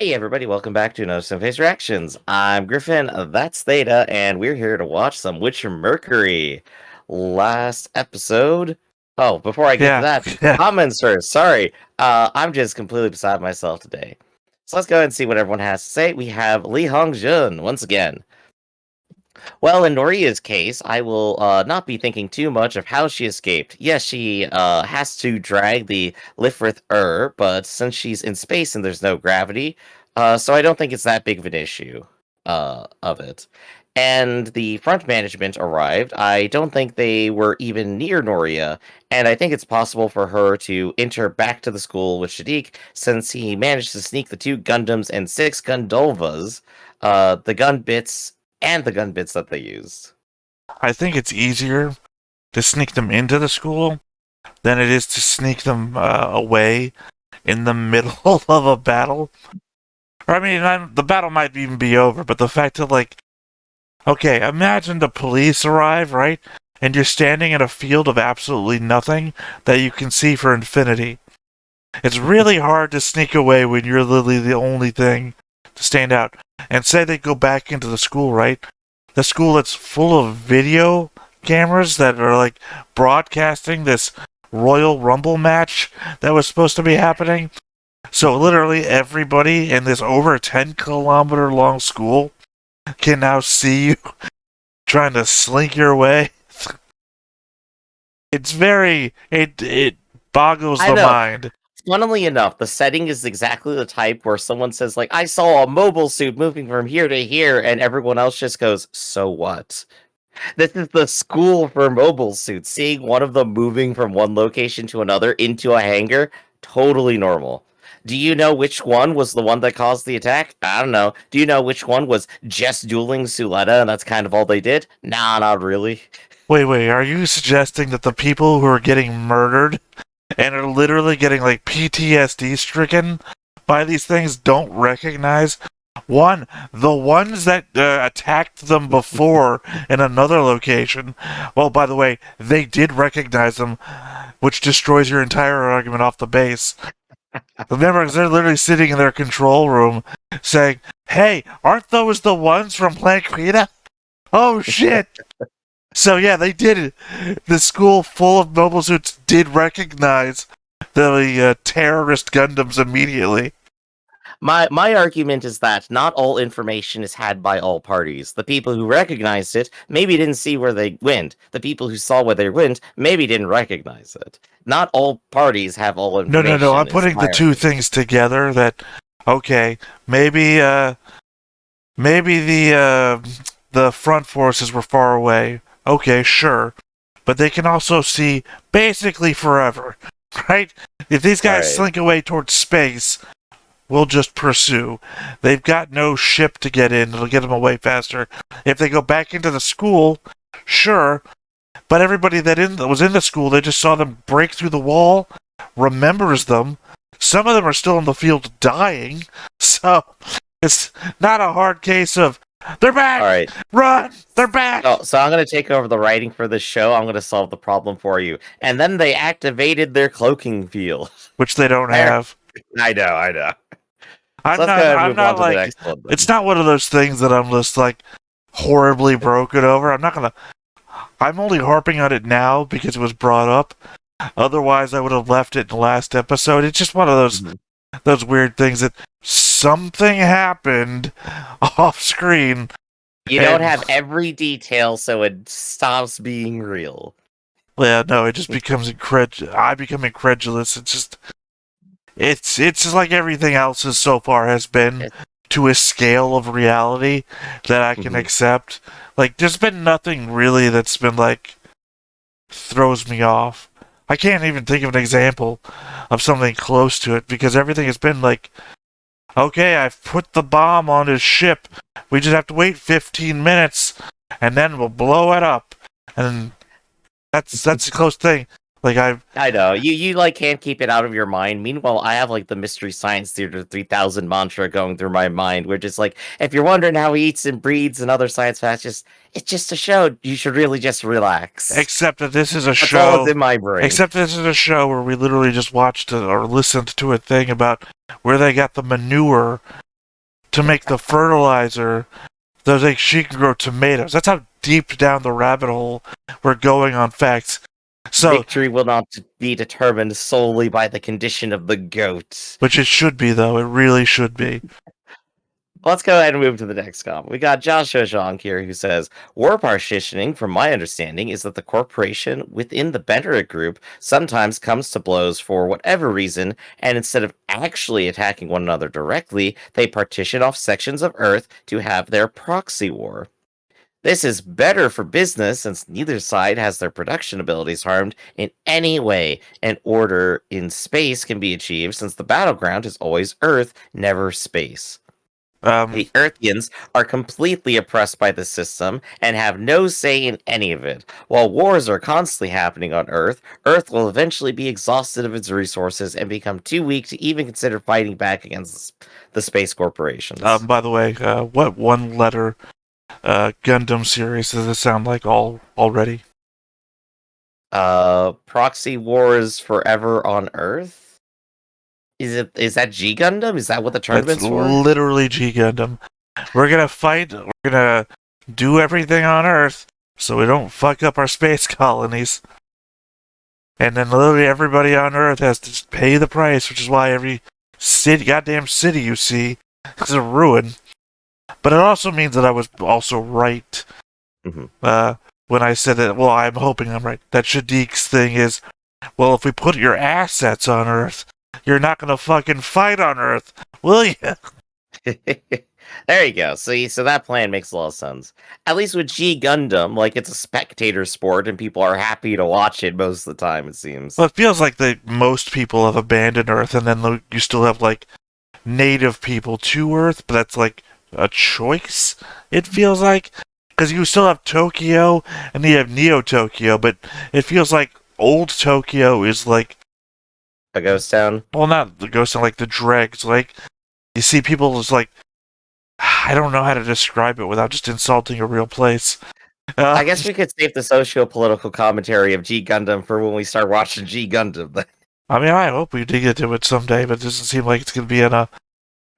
Hey everybody, welcome back to another Face Reactions. I'm Griffin, that's Theta, and we're here to watch some Witcher Mercury. Last episode... Oh, before I get to Yeah, that, yeah. comments first, sorry. I'm just completely beside myself today. So let's go ahead and see what everyone has to say. We have Li Hongjun, once again. Well, in Noria's case, I will not be thinking too much of how she escaped. Yes, she has to drag the Lifrith but since she's in space and there's no gravity, so I don't think it's that big of an issue of it. And the front management arrived. I don't think they were even near Noria, and I think it's possible for her to enter back to the school with Shadik, since he managed to sneak the 2 Gundams and 6 Gundolvas, the gun bits and the gun bits that they used. I think it's easier to sneak them into the school than it is to sneak them away in the middle of a battle. Or, I mean, the battle might even be over, but the fact that, okay, imagine the police arrive, right? And you're standing in a field of absolutely nothing that you can see for infinity. It's really hard to sneak away when you're literally the only thing to stand out. And say they go back into the school, right? The school that's full of video cameras that are broadcasting this Royal Rumble match that was supposed to be happening. So literally everybody in this over 10-kilometer long school can now see you trying to slink your way. It's it boggles the mind. Funnily enough, the setting is exactly the type where someone says, I saw a mobile suit moving from here to here, and everyone else just goes, so what? This is the school for mobile suits. Seeing one of them moving from one location to another into a hangar, totally normal. Do you know which one was the one that caused the attack? I don't know. Do you know which one was just dueling Suletta and that's kind of all they did? Nah, not really. Wait, are you suggesting that the people who are getting murdered and are literally getting PTSD stricken by these things don't recognize the ones that attacked them before in another location? Well, by the way, they did recognize them, which destroys your entire argument off the base. Remember, they're literally sitting in their control room saying, hey, aren't those the ones from Planquita? Oh shit! So yeah, they did it. The school full of mobile suits did recognize the terrorist Gundams immediately. My argument is that not all information is had by all parties. The people who recognized it maybe didn't see where they went. The people who saw where they went maybe didn't recognize it. Not all parties have all information. No. I'm putting the two things together. That okay, maybe the front forces were far away. Okay, sure. But they can also see basically forever, right? If these guys slink away towards space, we'll just pursue. They've got no ship to get in. It'll get them away faster. If they go back into the school, sure. But everybody that was in the school, they just saw them break through the wall, remembers them. Some of them are still in the field dying. So it's not a hard case of, they're back! All right. Run! They're back! So I'm going to take over the writing for this show. I'm going to solve the problem for you. And then they activated their cloaking field. Which they don't have. I know. I'm not it's not one of those things that I'm just horribly broken over. I'm only harping on it now because it was brought up. Otherwise, I would have left it in the last episode. It's just one of those weird things that something happened off screen. You don't have every detail, so it stops being real. Yeah, no, it just becomes incredulous. I become incredulous. It's just like everything else so far has been to a scale of reality that I can accept. There's been nothing really that's been throws me off. I can't even think of an example of something close to it because everything has been okay, I've put the bomb on his ship. We just have to wait 15 minutes and then we'll blow it up. And that's a close thing. I know you can't keep it out of your mind. Meanwhile, I have the Mystery Science Theater 3000 mantra going through my mind, which is if you're wondering how he eats and breathes and other science facts, it's just a show. You should really just relax. Except that this is a show. That's all in my brain. Except this is a show where we literally just watched or listened to a thing about where they got the manure to make the fertilizer so that she can grow tomatoes. That's how deep down the rabbit hole we're going on facts. So, victory will not be determined solely by the condition of the goat. which it should be, though. It really should be. Let's go ahead and move to the next comment. We got Joshua Zhang here who says, war partitioning, from my understanding, is that the corporation within the Bennett group sometimes comes to blows for whatever reason, and instead of actually attacking one another directly, they partition off sections of Earth to have their proxy war. This is better for business since neither side has their production abilities harmed in any way, and order in space can be achieved since the battleground is always Earth, never space. The Earthians are completely oppressed by the system and have no say in any of it. While wars are constantly happening on Earth, Earth will eventually be exhausted of its resources and become too weak to even consider fighting back against the space corporations. By the way, what one-letter Gundam series does it sound like already? Proxy Wars Forever on Earth? Is that G Gundam? Is that what the tournament's for? Literally G Gundam. We're gonna fight. We're gonna do everything on Earth so we don't fuck up our space colonies. And then literally everybody on Earth has to pay the price, which is why every goddamn city you see is a ruin. But it also means that I was also right when I said that. Well, I'm hoping I'm right. That Shadiq's thing is, well, if we put your assets on Earth, you're not gonna fucking fight on Earth, will you? There you go. See, so that plan makes a lot of sense. At least with G Gundam, like, it's a spectator sport, and people are happy to watch it most of the time, it seems. Well, it feels like most people have abandoned Earth, and then you still have, like, native people to Earth, but that's, like, a choice, it feels like. Because you still have Tokyo, and you have Neo-Tokyo, but it feels like old Tokyo is, like, a ghost town? Well, not the ghost town, like the dregs. Like, you see people just like, I don't know how to describe it without just insulting a real place. I guess we could save the socio-political commentary of G Gundam for when we start watching G Gundam. I mean, I hope we dig into it someday, but it doesn't seem like it's going to be on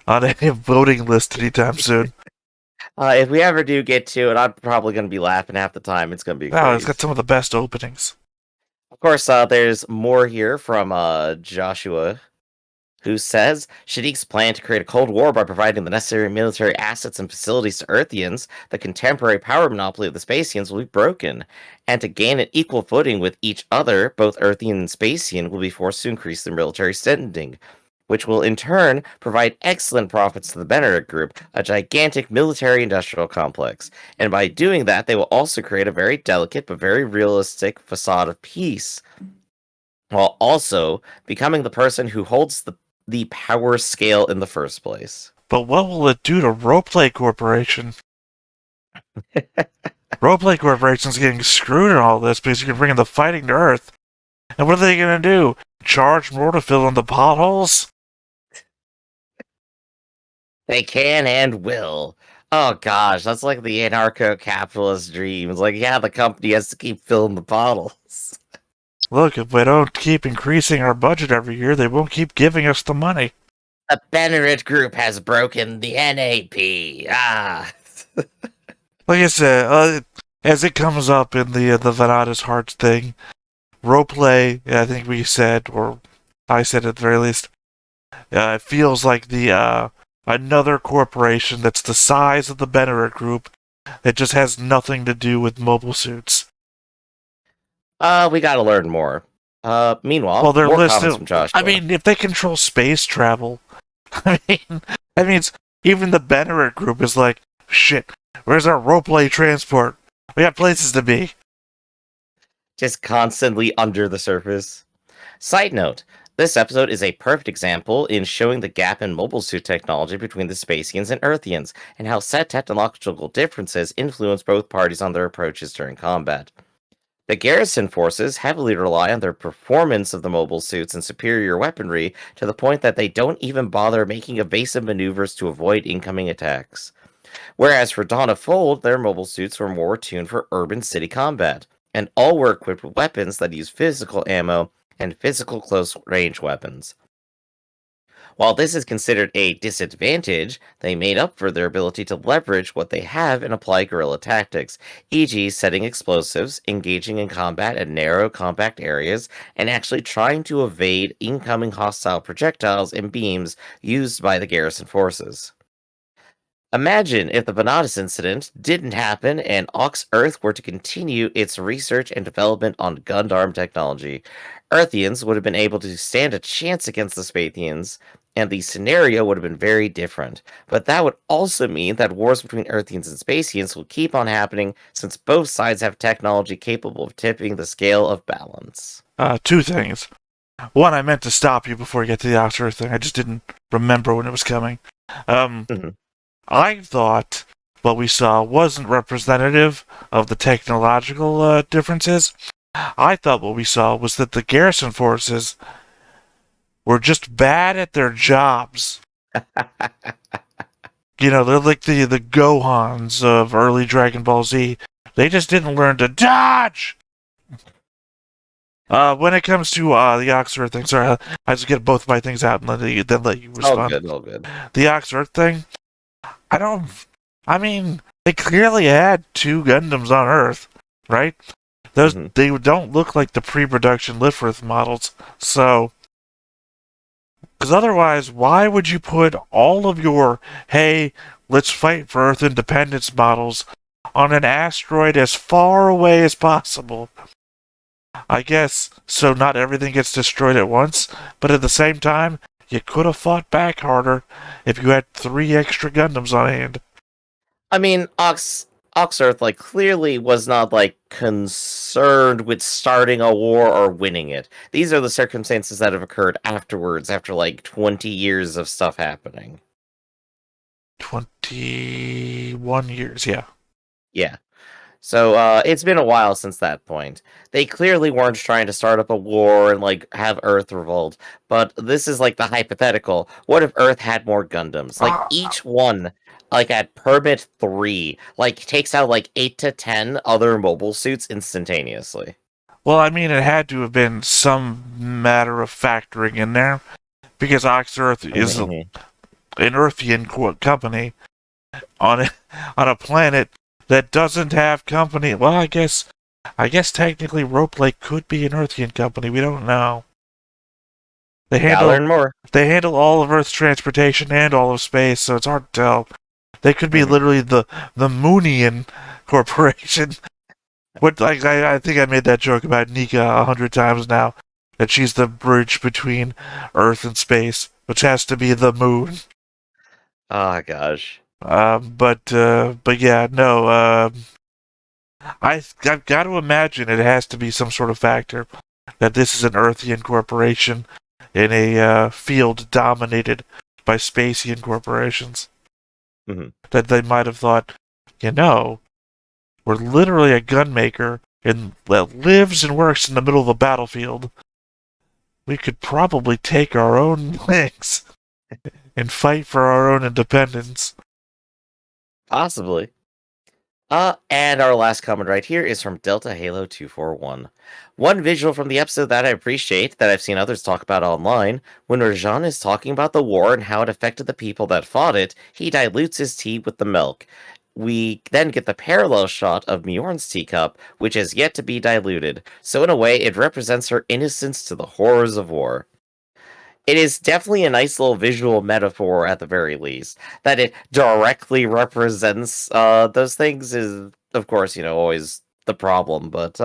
any voting list anytime soon. If we ever do get to it, I'm probably going to be laughing half the time. It's going to be great. No, it's got some of the best openings. Of course, there's more here from Joshua, who says, Shadiq's plan to create a Cold War by providing the necessary military assets and facilities to Earthians, the contemporary power monopoly of the Spacians, will be broken, and to gain an equal footing with each other, both Earthian and Spacian will be forced to increase their military spending, which will in turn provide excellent profits to the Bennett Group, a gigantic military-industrial complex. And by doing that, they will also create a very delicate but very realistic facade of peace, while also becoming the person who holds the power scale in the first place. But what will it do to Roleplay Corporation? Roleplay Corporation's getting screwed in all this because you're bringing the fighting to Earth. And what are they going to do? Charge more to fill in the potholes? They can and will. Oh gosh, that's like the anarcho-capitalist dream. It's like, yeah, the company has to keep filling the bottles. Look, if we don't keep increasing our budget every year, they won't keep giving us the money. The Bennett Group has broken the NAP. Like I said, as it comes up in the Venata's Hearts thing, roleplay, I think we said, or I said at the very least, it feels like the another corporation that's the size of the Bennett Group that just has nothing to do with mobile suits. We gotta learn more. Meanwhile, well, they're more listed. comments from Joshua. I mean, if they control space travel, I mean, that means even the Bennett Group is like, shit, where's our roleplay transport? We got places to be. Just constantly under the surface. Side note, this episode is a perfect example in showing the gap in mobile suit technology between the Spacians and Earthians, and how said technological differences influence both parties on their approaches during combat. The garrison forces heavily rely on their performance of the mobile suits and superior weaponry to the point that they don't even bother making evasive maneuvers to avoid incoming attacks. Whereas for Dawn of Fold, their mobile suits were more tuned for urban city combat, and all were equipped with weapons that use physical ammo and physical close-range weapons. While this is considered a disadvantage, they made up for their ability to leverage what they have and apply guerrilla tactics, e.g., setting explosives, engaging in combat in narrow, compact areas, and actually trying to evade incoming hostile projectiles and beams used by the garrison forces. Imagine if the Bonatus incident didn't happen and Ox Earth were to continue its research and development on Gundam technology. Earthians would have been able to stand a chance against the Spathians, and the scenario would have been very different. But that would also mean that wars between Earthians and Spathians will keep on happening since both sides have technology capable of tipping the scale of balance. Two things. One, I meant to stop you before you get to the Ox Earth thing. I just didn't remember when it was coming. I thought what we saw wasn't representative of the technological differences. I thought what we saw was that the garrison forces were just bad at their jobs. They're like the Gohans of early Dragon Ball Z. They just didn't learn to dodge! When it comes to the Ox Earth thing, sorry, I just get both my things out and then let you respond. All good. The Ox Earth thing, they clearly had two Gundams on Earth, right? Those They don't look like the pre-production Lifrith models, so... Because otherwise, why would you put all of your, hey, let's fight for Earth independence models on an asteroid as far away as possible? I guess, so not everything gets destroyed at once, but at the same time, you could have fought back harder if you had 3 extra Gundams on hand. I mean, Ox Earth clearly was not concerned with starting a war or winning it. These are the circumstances that have occurred afterwards, after 20 years of stuff happening. 21 years, yeah. Yeah. So it's been a while since that point. They clearly weren't trying to start up a war and have Earth revolt, but this is the hypothetical. What if Earth had more Gundams? Each one at permit 3 takes out 8 to 10 other mobile suits instantaneously. Well, it had to have been some matter of factoring in there, because Ox Earth is an Earthian company on a planet that doesn't have company. Well, I guess technically Rope Lake could be an Earthian company. We don't know. They handle all of Earth's transportation and all of space, so it's hard to tell. They could be literally the Moonian Corporation. What I think I made that joke about Nika 100 times now, that she's the bridge between Earth and space, which has to be the moon. Oh gosh. But yeah, no. I've got to imagine it has to be some sort of factor that this is an Earthian corporation in a field dominated by Spacian corporations. That they might have thought, we're literally a gun maker that lives and works in the middle of a battlefield. We could probably take our own things and fight for our own independence. Possibly. And our last comment right here is from Delta Halo 241. One visual from the episode that I appreciate, that I've seen others talk about online, when Rajan is talking about the war and how it affected the people that fought it, he dilutes his tea with the milk. We then get the parallel shot of Mjorn's teacup, which has yet to be diluted, so in a way it represents her innocence to the horrors of war. It is definitely a nice little visual metaphor at the very least. That it directly represents those things is, of course, always the problem, but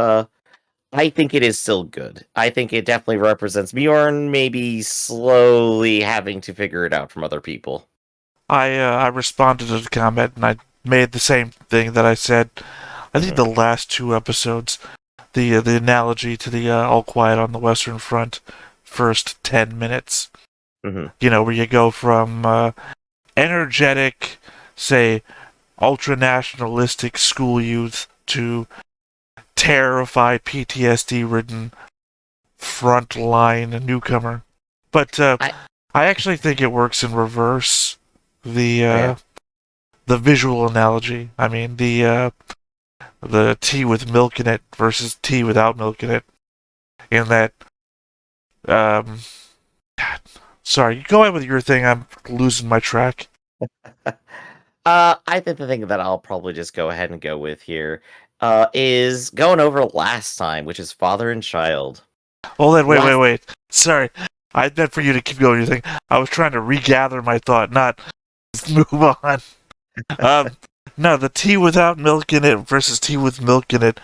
I think it is still good. I think it definitely represents Bjorn maybe slowly having to figure it out from other people. I responded to the comment and I made the same thing that I said. I think the last 2 episodes, the analogy to the All Quiet on the Western Front first 10 minutes. Where you go from energetic, say, ultra-nationalistic school youth to terrified, PTSD-ridden frontline newcomer. But I actually think it works in reverse. The visual analogy. I mean, the tea with milk in it versus tea without milk in it. In that, God, Sorry, go ahead with your thing. I'm losing my track. I think the thing that I'll probably just go ahead and go with here is going over last time, which is father and child. Hold on, wait. Sorry. I meant for you to keep going your thing. I was trying to regather my thought, not just move on. No, the tea without milk in it versus tea with milk in it.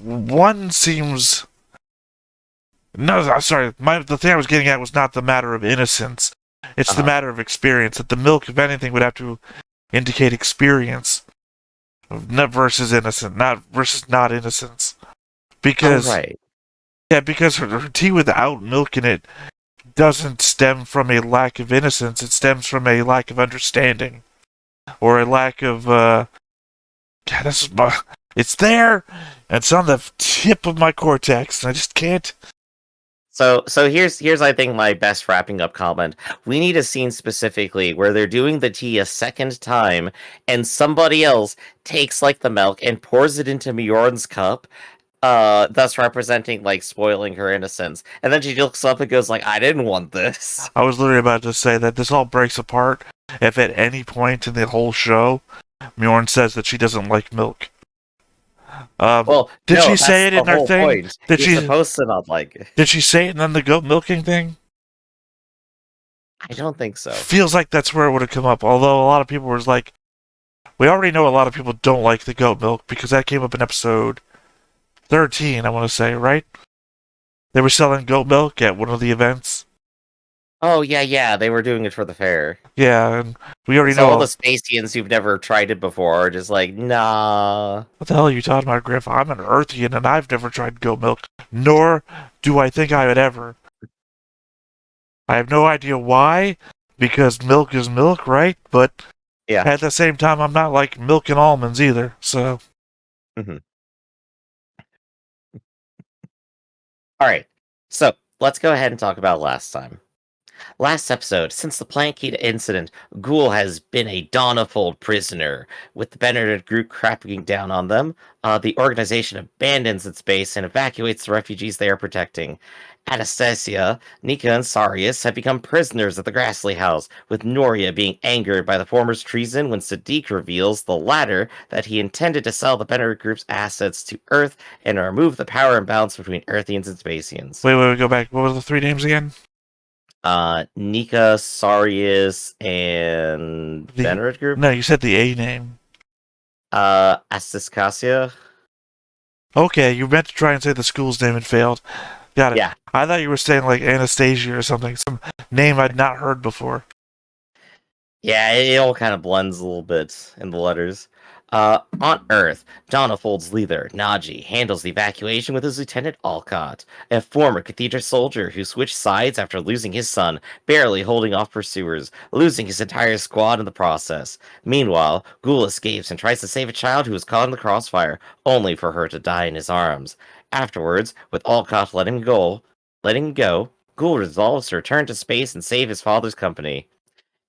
One seems... No, sorry. The thing I was getting at was not the matter of innocence. It's the matter of experience. That the milk, if anything, would have to indicate experience versus innocent, not versus not innocence. Because because her tea without milk in it doesn't stem from a lack of innocence. It stems from a lack of understanding, or a lack of it's there, and it's on the tip of my cortex, and I just can't. So here's I think my best wrapping up comment. We need a scene specifically where they're doing the tea a second time, and somebody else takes like the milk and pours it into Mjorn's cup, thus representing like spoiling her innocence. And then she looks up and goes like, "I didn't want this." I was literally about to say that this all breaks apart if at any point in the whole show Mjorn says that she doesn't like milk. Did she say it in her thing? Point. Did she supposed to not like it? Did she say it in the goat milking thing? I don't think so. Feels like that's where it would have come up. Although a lot of people were like, we already know a lot of people don't like the goat milk because that came up in episode 13, I want to say, right? They were selling goat milk at one of the events. Oh, yeah, they were doing it for the fair. Yeah, and we already know all the Spacians who've never tried it before are just like, nah. What the hell are you talking about, Griff? I'm an Earthian and I've never tried goat milk, nor do I think I would ever. I have no idea why, because milk is milk, right? But at the same time, I'm not like milk and almonds either, so... Mm-hmm. Alright, so let's go ahead and talk about last time. Last episode, since the Plankita incident, Ghoul has been a Dawnfold prisoner. With the Benedict group cracking down on them, the organization abandons its base and evacuates the refugees they are protecting. Anastasia, Nika, and Sarius have become prisoners at the Grassley House, with Noria being angered by the former's treason when Sadiq reveals the latter that he intended to sell the Benedict group's assets to Earth and remove the power imbalance between Earthians and Spacians. Wait, go back. What were the three names again? Nika, Sarius, and Benedict group? No, you said the A name. Astiskasia. Okay, you meant to try and say the school's name and failed. Got it. Yeah. I thought you were saying like Anastasia or something, some name I'd not heard before. Yeah, it all kind of blends a little bit in the letters. On Earth, Dawnfold's leader, Naji, handles the evacuation with his lieutenant Alcott, a former Cathedra soldier who switched sides after losing his son, barely holding off pursuers, losing his entire squad in the process. Meanwhile, Ghoul escapes and tries to save a child who was caught in the crossfire, only for her to die in his arms. Afterwards, with Alcott letting him go, Ghoul resolves to return to space and save his father's company.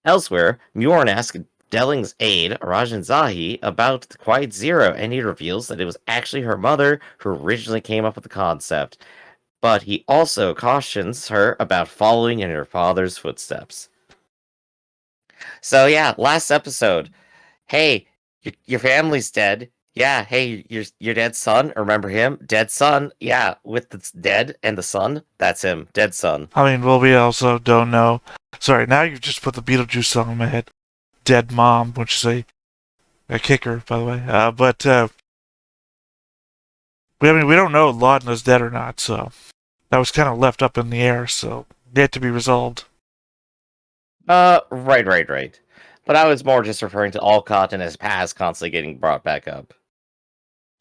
Elsewhere, Mjorn asks Delling's aide, Rajan Zahi, about the Quiet Zero, and he reveals that it was actually her mother who originally came up with the concept. But he also cautions her about following in her father's footsteps. So yeah, last episode. Hey, your family's dead. Yeah, hey, your dead son. Remember him? Dead son. Yeah, with the dead and the son. That's him. Dead son. I mean, well, we also don't know. Sorry, now you've just put the Beetlejuice song in my head. Dead Mom, which is a kicker, by the way. We don't know if Laudna's dead or not, so that was kind of left up in the air, so yet to be resolved. Right. But I was more just referring to Alcott and his past constantly getting brought back up.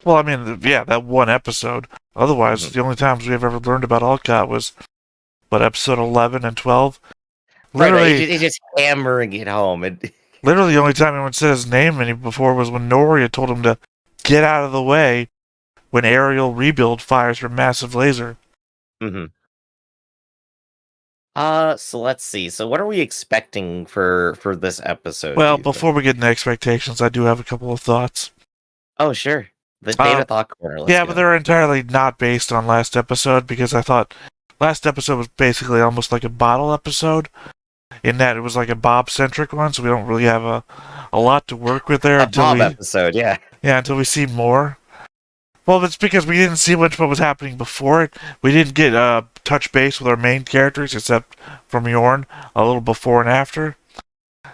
Well, I mean, yeah, that one episode. Otherwise, the only times we've ever learned about Alcott was, episode 11 and 12? Literally, right. He's just hammering it home. Literally, the only time anyone said his name before was when Noria told him to get out of the way when aerial rebuild fires her massive laser. Mm-hmm. So let's see. So what are we expecting for this episode? Well, before we get into expectations, I do have a couple of thoughts. Oh, sure. The data thought corner. But they're entirely not based on last episode because I thought last episode was basically almost like a bottle episode, in that it was like a Bob-centric one, so we don't really have a lot to work with there A Bob episode, yeah. Yeah, until we see more. Well, it's because we didn't see much what was happening before it. We didn't get touch base with our main characters, except from Yorn, a little before and after.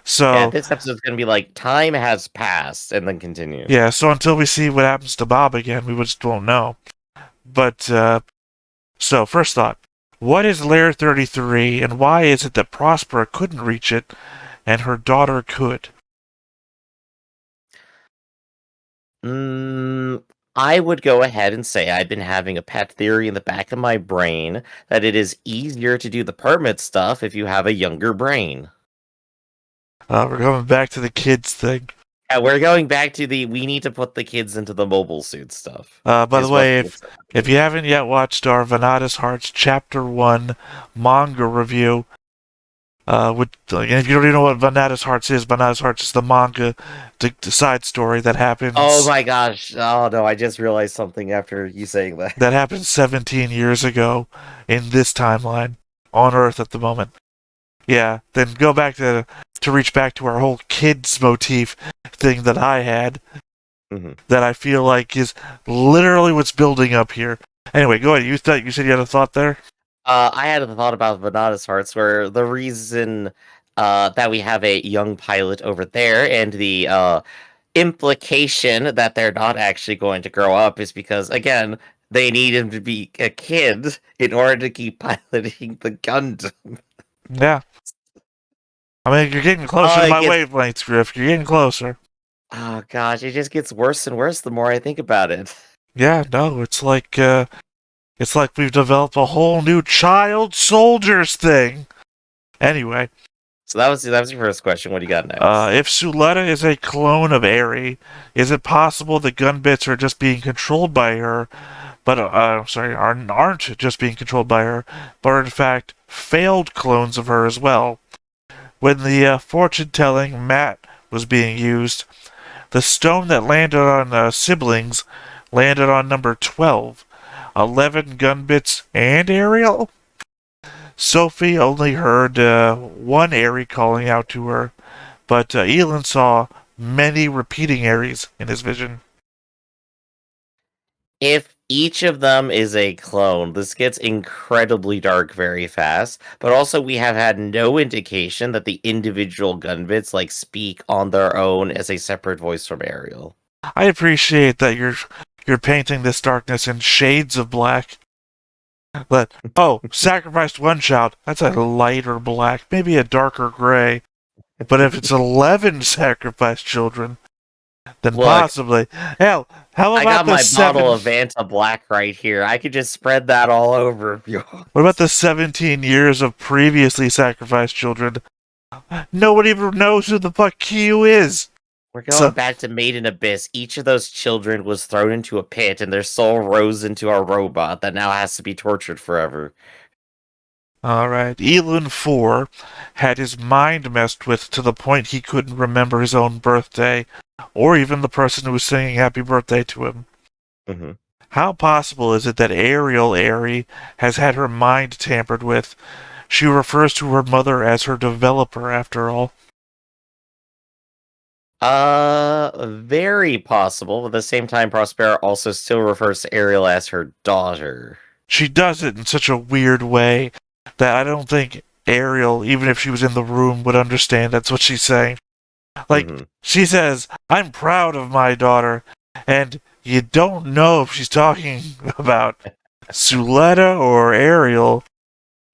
So yeah, this episode's going to be like, time has passed, and then continue. Yeah, so until we see what happens to Bob again, we just won't know. But, so, first thought. What is Layer 33, and why is it that Prospera couldn't reach it, and her daughter could? I would go ahead and say I've been having a pet theory in the back of my brain that it is easier to do the permit stuff if you have a younger brain. We're going back to the kids thing. Yeah, we're going back to we need to put the kids into the mobile suit stuff. By the way, if you haven't yet watched our Vanada's Hearts Chapter 1 manga review, and if you don't even know what Vanada's Hearts is the manga, the side story that happens. Oh my gosh. Oh no, I just realized something after you saying that. That happened 17 years ago in this timeline, on Earth at the moment. Yeah, then go back to reach back to our whole kids motif thing that I had, that I feel like is literally what's building up here. Anyway, go ahead. You said you had a thought there? I had a thought about Vanada's Hearts, where the reason that we have a young pilot over there and the implication that they're not actually going to grow up is because, again, they need him to be a kid in order to keep piloting the Gundam. Yeah. I mean, you're getting closer to my wavelengths, Griff. You're getting closer. Oh gosh, it just gets worse and worse the more I think about it. Yeah, no, it's like we've developed a whole new child soldiers thing. Anyway. So that was your first question. What do you got next? If Suletta is a clone of Eri, is it possible that gunbits are just being controlled by her, but aren't just being controlled by her, but are in fact failed clones of her as well? When the fortune-telling mat was being used, the stone that landed on siblings landed on number 12. 11 gunbits and Ariel? Sophie only heard one Eri calling out to her, but Elon saw many repeating Aries in his vision. If each of them is a clone, this gets incredibly dark very fast, but also we have had no indication that the individual gunbits speak on their own as a separate voice from Ariel. I appreciate that you're painting this darkness in shades of black. But sacrificed one child, that's a lighter black, maybe a darker gray. But if it's 11 sacrificed children, then possibly. Hell, how about I got the my bottle of Vanta Black right here. I could just spread that all over. What about the 17 years of previously sacrificed children? Nobody even knows who the fuck Q is. We're going back to Maiden Abyss. Each of those children was thrown into a pit, and their soul rose into a robot that now has to be tortured forever. Alright, Elon 4 had his mind messed with to the point he couldn't remember his own birthday, or even the person who was singing happy birthday to him. Mm-hmm. How possible is it that Ariel Eri has had her mind tampered with? She refers to her mother as her developer, after all. Very possible, but at the same time, Prospera also still refers to Ariel as her daughter. She does it in such a weird way that I don't think Ariel, even if she was in the room, would understand that's what she's saying. She says, I'm proud of my daughter, and you don't know if she's talking about Suletta or Ariel,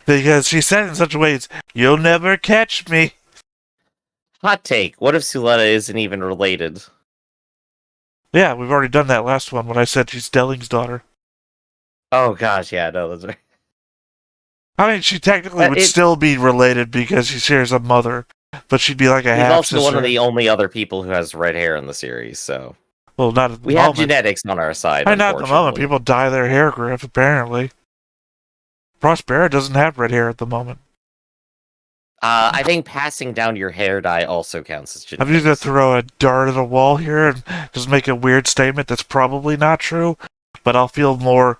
because she said it in such a way, you'll never catch me. Hot take, what if Suletta isn't even related? Yeah, we've already done that last one when I said she's Delling's daughter. Oh gosh, yeah, no, that's right. I mean, she technically would still be related because she shares a mother, but she'd be like a half-sister. She's also one of the only other people who has red hair in the series, so... Well, not at the moment. We have genetics on our side, not at the moment. People dye their hair, Griff, apparently. Prospera doesn't have red hair at the moment. I think passing down your hair dye also counts as genetics. I'm just going to throw a dart at a wall here and just make a weird statement that's probably not true, but I'll feel more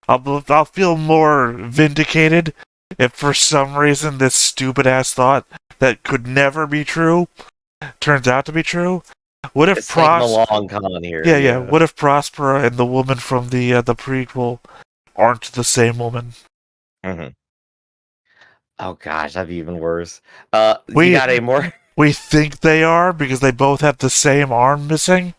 I'll feel more vindicated if for some reason this stupid-ass thought that could never be true turns out to be true. What if It's taking a long con here. Yeah. What if Prospera and the woman from the prequel aren't the same woman? Mm-hmm. Oh gosh, that'd be even worse. You We got a more. we think they are because they both have the same arm missing,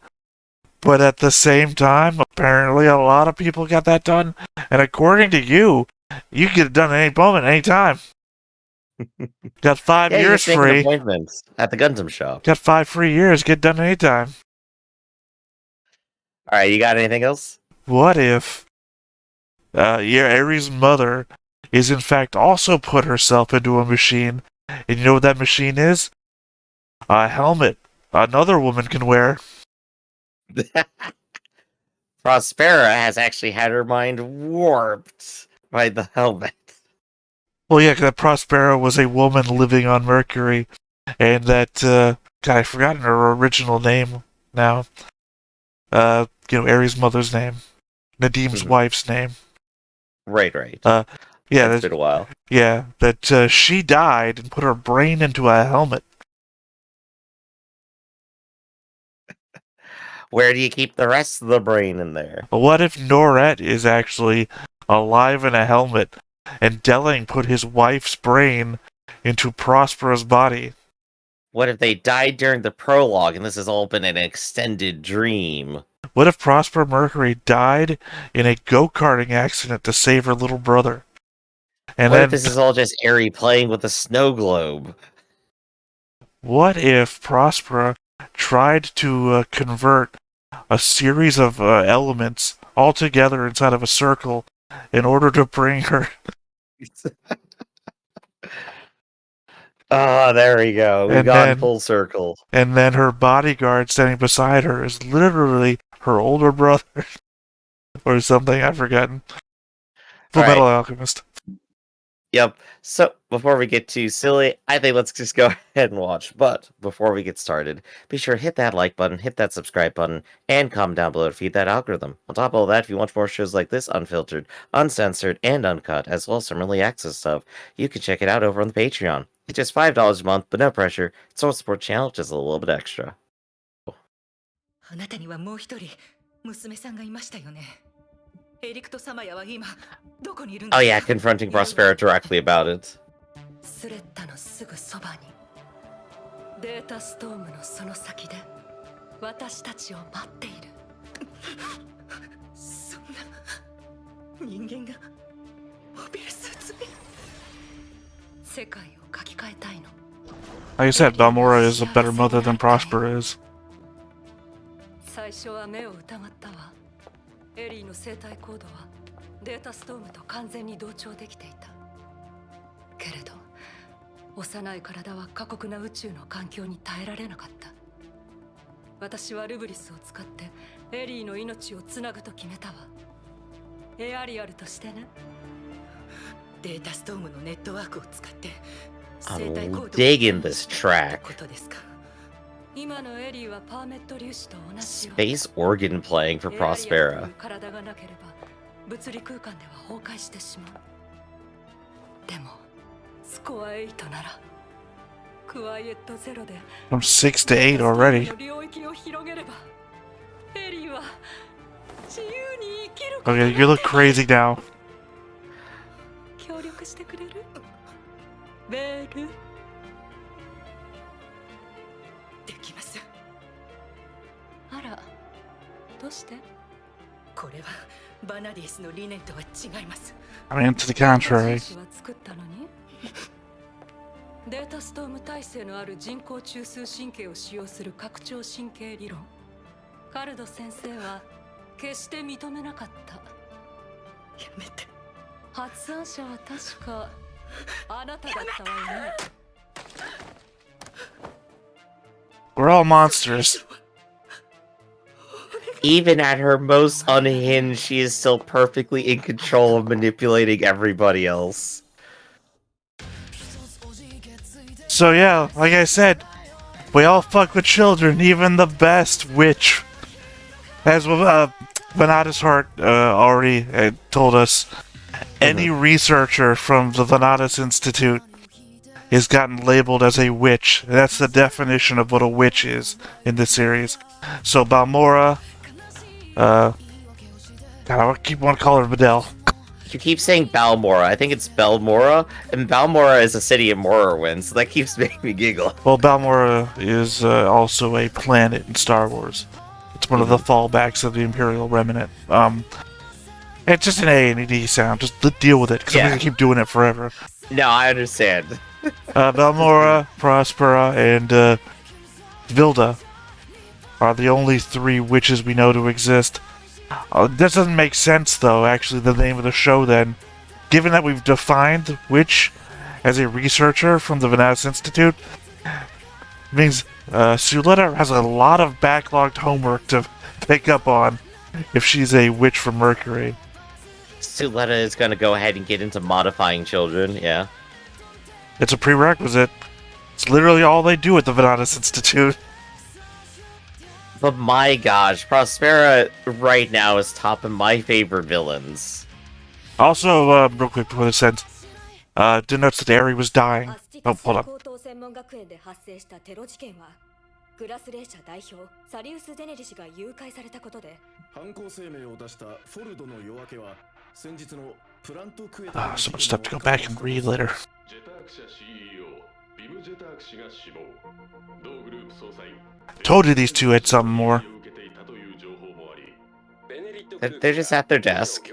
but at the same time, apparently a lot of people got that done. And according to you, you can get it done at any moment, any time. Got 5 Yeah, you years just make an free. appointment at the Gundam shop. Got 5 free years. Get done anytime. All right, you got anything else? What if Ares' mother is in fact also put herself into a machine, and you know what that machine is? A helmet another woman can wear. Prospera has actually had her mind warped by the helmet. Well, yeah, 'cause that Prospera was a woman living on Mercury, and that God, I've forgotten her original name now. Ares' mother's name, Nadim's wife's name. Right. Yeah, It's been a while. Yeah, that she died and put her brain into a helmet. Where do you keep the rest of the brain in there? But what if Norette is actually alive in a helmet, and Delling put his wife's brain into Prospera's body? What if they died during the prologue and this has all been an extended dream? What if Prospera Mercury died in a go-karting accident to save her little brother? And What if this is all just Aerie playing with a snow globe? What if Prospera tried to convert a series of elements all together inside of a circle in order to bring her... Ah, there we go. We've gone full circle. And then her bodyguard standing beside her is literally her older brother. Or something, I've forgotten. Full Metal Alchemist. Yep. So, before we get too silly, I think let's just go ahead and watch. But, before we get started, be sure to hit that like button, hit that subscribe button, and comment down below to feed that algorithm. On top of all that, if you want more shows like this, unfiltered, uncensored, and uncut, as well as some early access stuff, you can check it out over on the Patreon. It's just $5 a month, but no pressure. It's all support channel, just a little bit extra. Oh yeah, confronting Prospera directly about it. Like I said, Balmora is a better mother than Prospera is. エリーの生体コードはデータストームと完全に同調できていた。けれど、幼い体は過酷な宇宙の環境に耐えられなかった。私はルブリスを使ってエリーの命をつなぐと決めたわ。エアリアルとしてね。データストームのネットワークを使って生体コードを digging this track. ことですか。 Space organ playing for Prospera. From 6 to 8 already. Okay, you look crazy now. I mean, to the contrary. データストーム体制のある人工中枢神経を使用する拡張神経理論。カルド先生は決して認めなかった。やめて。発案者は確かあなただったわよね。We're all monsters. Even at her most unhinged, she is still perfectly in control of manipulating everybody else. So yeah, like I said, we all fuck with children, even the best witch. As Venata's Heart already told us any researcher from the Venatus Institute is gotten labeled as a witch. That's the definition of what a witch is in this series. So Balmora, God, I keep wanting to call her Videl. You keep saying Balmora. I think it's Belmora, and Balmora is a city in Morrowind, so that keeps making me giggle. Well, Balmora is also a planet in Star Wars. It's one of the fallbacks of the Imperial Remnant. It's just an A and an E sound. Just deal with it, because I'm going to keep doing it forever. No, I understand. Balmora, Prospera, and Vilda are the only 3 witches we know to exist. This doesn't make sense, though, actually, the name of the show, then. Given that we've defined witch as a researcher from the Venatus Institute, means Suletta has a lot of backlogged homework to pick up on if she's a witch from Mercury. Suletta is going to go ahead and get into modifying children, yeah. It's a prerequisite. It's literally all they do at the Venatus Institute. But my gosh, Prospera right now is top of my favorite villains. Also, real quick before this ends, denotes that Eri was dying. Oh, hold on. グラスレー社代表サリウス・ゼネリ氏が誘拐されたことで犯行声明を出したフォルドの夜明けは先日のプラントクエタ So much stuff to go back and read later. Told you these two had something more. They're just at their desk.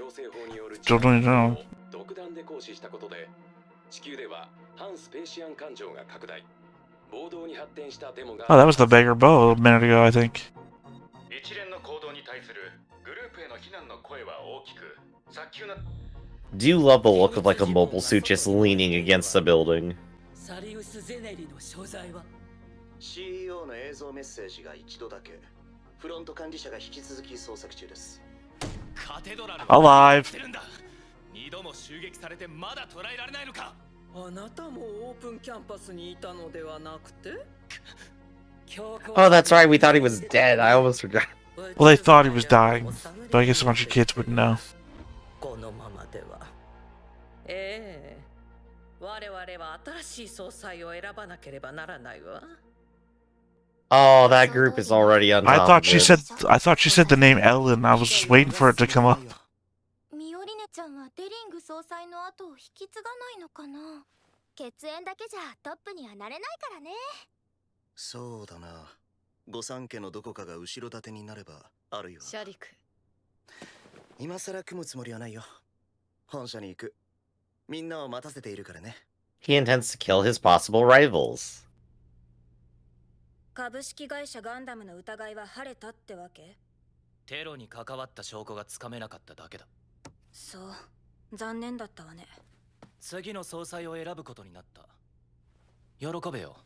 Don't really know. Oh, that was the beggar bow a minute ago, I think. Do you love the look of like a mobile suit just leaning against the building? CEO の映像メッセージが一度だけフロント管理者が引き続き捜索中です。 Alive. 2度も襲撃されてまだ捉えられないのか。あなたもオープンキャンパスにいたのではなくて Oh, that's right, we thought he was dead. I almost forgot. Well, they thought he was dying, but I guess a bunch of kids wouldn't know. このままではええ我々は新しい総裁を選ばなければならないわ Oh, that group is already on top I thought of it. I thought she said the name Ellen. I was just waiting for it to come up. ミオリネちゃんはデリング総裁の後を引き継がないのかな血縁だけじゃトップにはなれないからねそうだな。御三家のどこかが後ろ盾になればあるいはシャリク今さら組むつもりはないよ。本社に行く。みんなを待たせているからね。 He intends to kill his possible rivals. 株式会社ガンダムの疑いは晴れたってわけテロに関わった証拠がつかめなかっただけだ。そう残念だったわね次の総裁を選ぶことになった。喜べよ。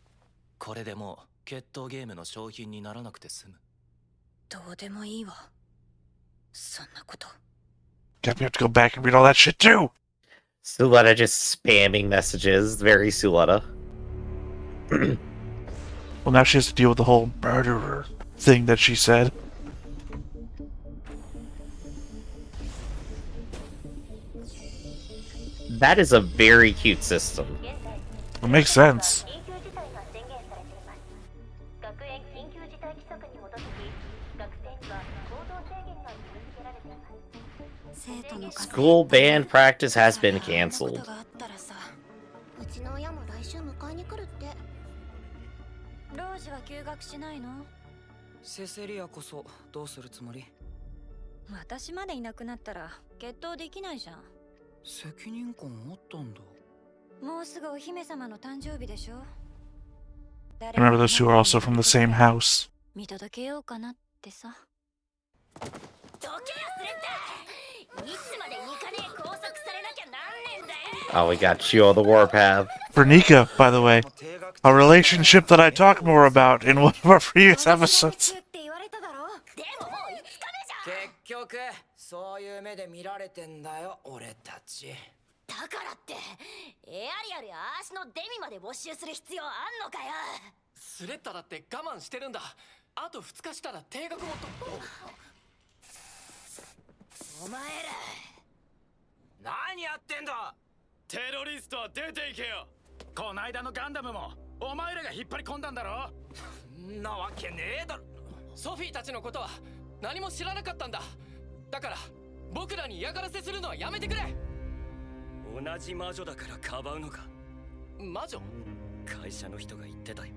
これでもう決闘ゲームの商品にならなくて済む。どうでもいいわそんなこと Yep, you have to go back and read all that shit too. Suletta just spamming messages. Very Suletta. Well, now she has to deal with the whole murderer thing that she said. That is a very cute system. It makes sense. School band practice has been cancelled. うちの親も来週迎えに来るってロージは休学しないのセセリアこそどうするつもり私までいなくなったら決闘できないじゃん責任感あったんだもうすぐお姫様の誕生日でしょ Remember, those two are also from the same house. 見届けようかなってさどけやすれんだいつまでニカね拘束されなきゃなんねんだよ Oh, we got you on the warpath. For Nika, by the way. A relationship that I talk more about in one of our previous episodes. 結局そういう目で見られてんだよ俺たちだからってエアリアルやアーシのデミまで没収する必要あんのかよスレッタだって我慢してるんだ。あと2日したら定額もと。お前ら何やってんだ。テロリストは出ていけよ。こないだのガンダムもお前らが引っ張り込んだんだろ。んなわけねえだろ。ソフィーたちのことは何も知らなかったんだ。だから僕らに嫌がらせするのはやめてくれ。同じ魔女だからかばうのか。魔女？会社の人が言ってたよ。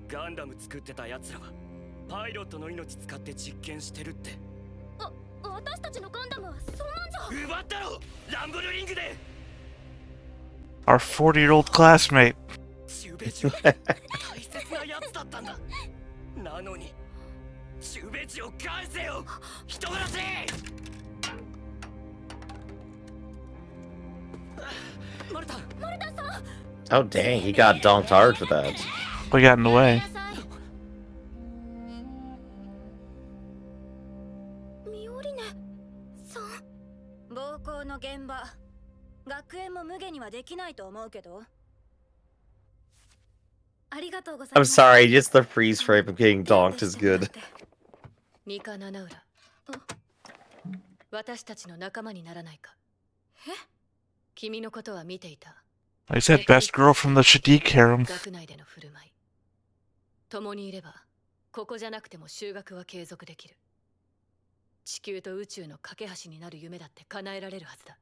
ガンダム作ってた奴らはパイロットの命使って実験してるって。私たちのガンダムはそんなんじゃ。奪ったろランブルリングで。 Our 40-year-old classmate. チュベジは大切なやつだったんだ。なのにチュベジを返せよ人殺し。マルタンさん。 Oh dang, he got donked hard for that. We got in the way. ミオリネさん。暴行の現場、学園も無下にはできないと思うけど。ありがとうござい I'm ます。 sorry, just the freeze frame of getting donked is good. ミカ・ナナウラ、私たちの仲間にならないか。君のことは見ていた。 I said best girl from the Shadiq harem. 学内での振る舞い、共にいればここじゃなくても修学は継続できる。地球と宇宙の架け橋になる夢だって叶えられるはずだ。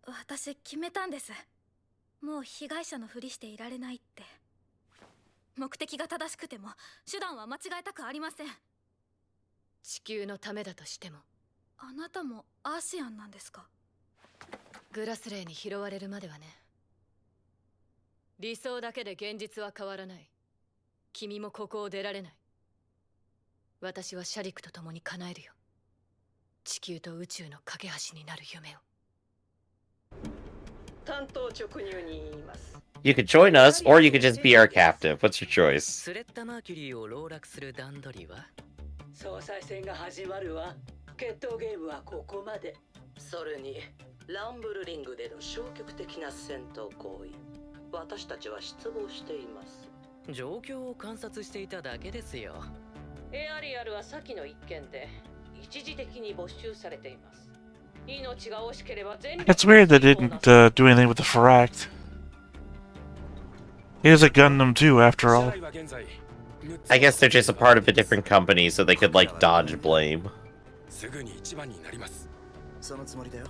私決めたんです。もう被害者のふりしていられないって。目的が正しくても手段は間違えたくありません。地球のためだとしても。あなたもアーシアンなんですか？グラスレーに拾われるまではね。理想だけで現実は変わらない。君もここを出られない。私はシャリクと共に叶えるよ。地球と宇宙の架け橋になる夢を。担当直入に言います。 You could join us, or you could just be our captive. What's your choice? スレッタ・マーキュリーを籠絡する段取りは総裁選が始まるわ。決闘ゲームはここまで。それにランブルリングでの消極的な戦闘行為、私たちは失望しています。状況を観察していただけですよ。エアリアルは先の一件で一時的に没収されています。命が惜しければ全力。 It's weird they didn't do anything with the Faract. He is a Gundam too, after all. I guess they're just a part of a different company, so they could, like, dodge blame. すぐに一番になります。そのつもりだよ。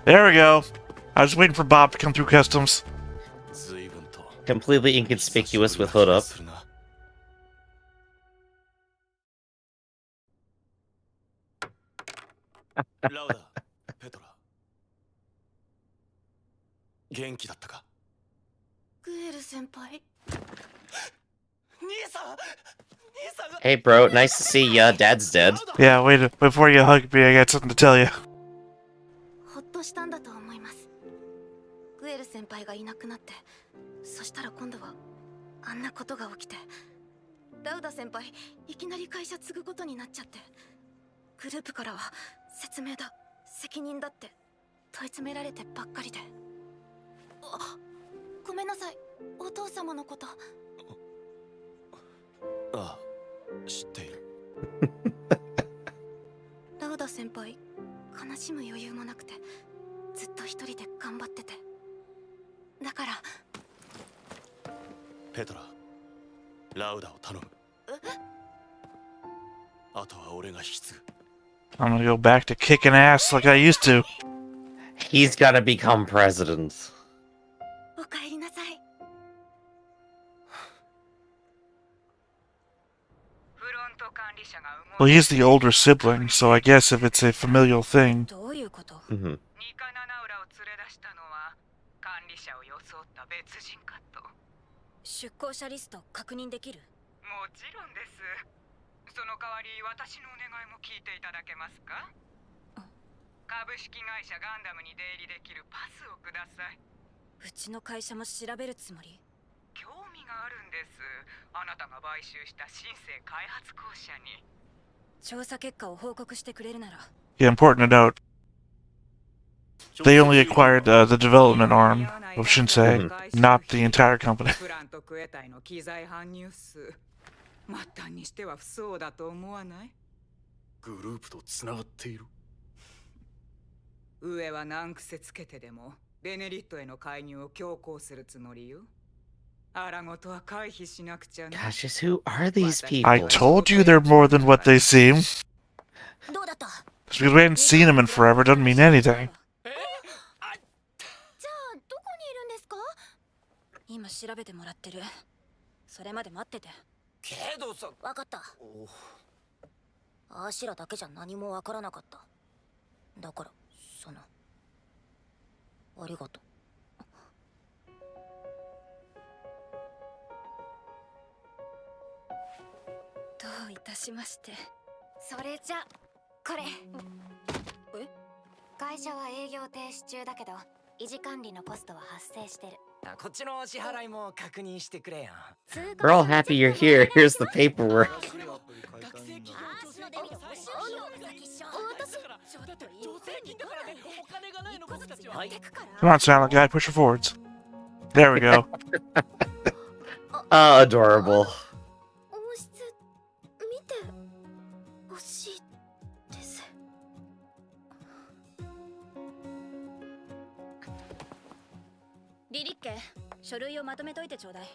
There we go. I was waiting for Bob to come through customs. Completely inconspicuous with hood up. ラウダ、ペトラ。元気だったか？グエル先輩。兄さん、兄さんが。 Hey bro, nice to see ya. Dad's dead. Yeah, wait, before you hug me, I got something to tell you. ほっとしたんだと思います。グエル先輩がいなくなって、そしたら今度はあんなことが起きて、ラウダ先輩いきなり会社継ぐことになっちゃって、グループからは説明だ、責任だって問い詰められてばっかりで。ごめんなさい、お父様のこと。ああ、知っている。ラウダ先輩悲しむ余裕もなくて、ずっと一人で頑張ってて。だからペトラ、ラウダを頼む。あとは俺が引き継ぐ。 I'm gonna go back to kicking ass like I used to. He's gonna become president. おかえりなさい。 Well, he's the older sibling, so I guess if it's a familial thing. どういうこと？ Mhm. ニカ・ナナウラを連れ出したのは管理者を装った別人かと。出向者リスト確認できる？もちろんです。その代わり私のお願いも聞いていただけますか？株式会社ガンダムに出入りできるパスをください。うちの会社も調べるつもり？興味があるんです。あなたが買収した新生開発公社に。調査結果を報告してくれるなら。 Yeah, important to note. They only acquired the development arm of Shinsei, not the entire company. プラントクエ隊の機材搬入数末端にしては不相だと思わない？グループとつながっている。上は難癖つけてでもベネリットへの介入を強行するつもりよ。荒ごとは回避しなくちゃね。Gosh, who are these people? I told you they're more than what they seem. Just because we hadn't seen them in forever doesn't mean anything. 今調べてもらってる。それまで待ってて。けどさ、わかった。アシラだけじゃ何もわからなかった。だからありがとう。どういたしまして。それじゃこれ。会社は営業停止中だけど維持管理のコストは発生してる。こっちの支払いも確認してくれよ。 We're all happy you're here. Here's the paperwork. Come on, silent guy, push her forwards. There we go. Oh, adorable. リリッケ、書類をまとめといてちょうだい。は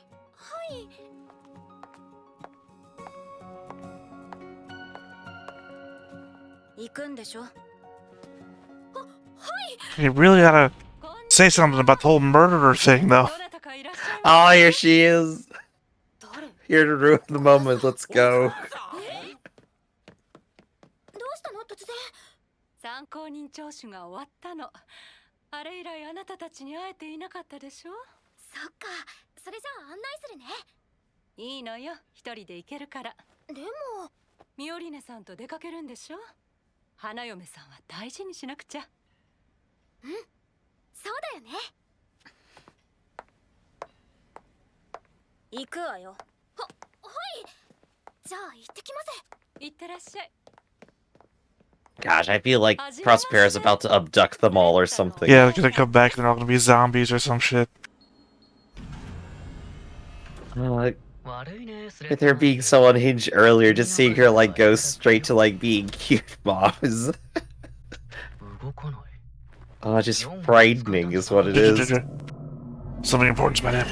い。行くんでしょ？ You really gotta say something about the whole murderer thing, though. Oh, here she is. Here to ruin the moment. Let's go. 参考人聴取が終わったの。あれ以来あなたたちに会えていなかったでしょ。そっか、それじゃあ案内するね。いいのよ、一人で行けるから。でもミオリネさんと出かけるんでしょ。花嫁さんは大事にしなくちゃ。うん、そうだよね。行くわよ。はい。じゃあ行ってきます。行ってらっしゃい。 Gosh, I feel like Prospera's about to abduct them all or something. Yeah, they're gonna come back and they're all gonna be zombies or some shit. With her being so unhinged earlier, just seeing her like go straight to like being cute moms. Oh, just frightening is what it is. Something important's about him.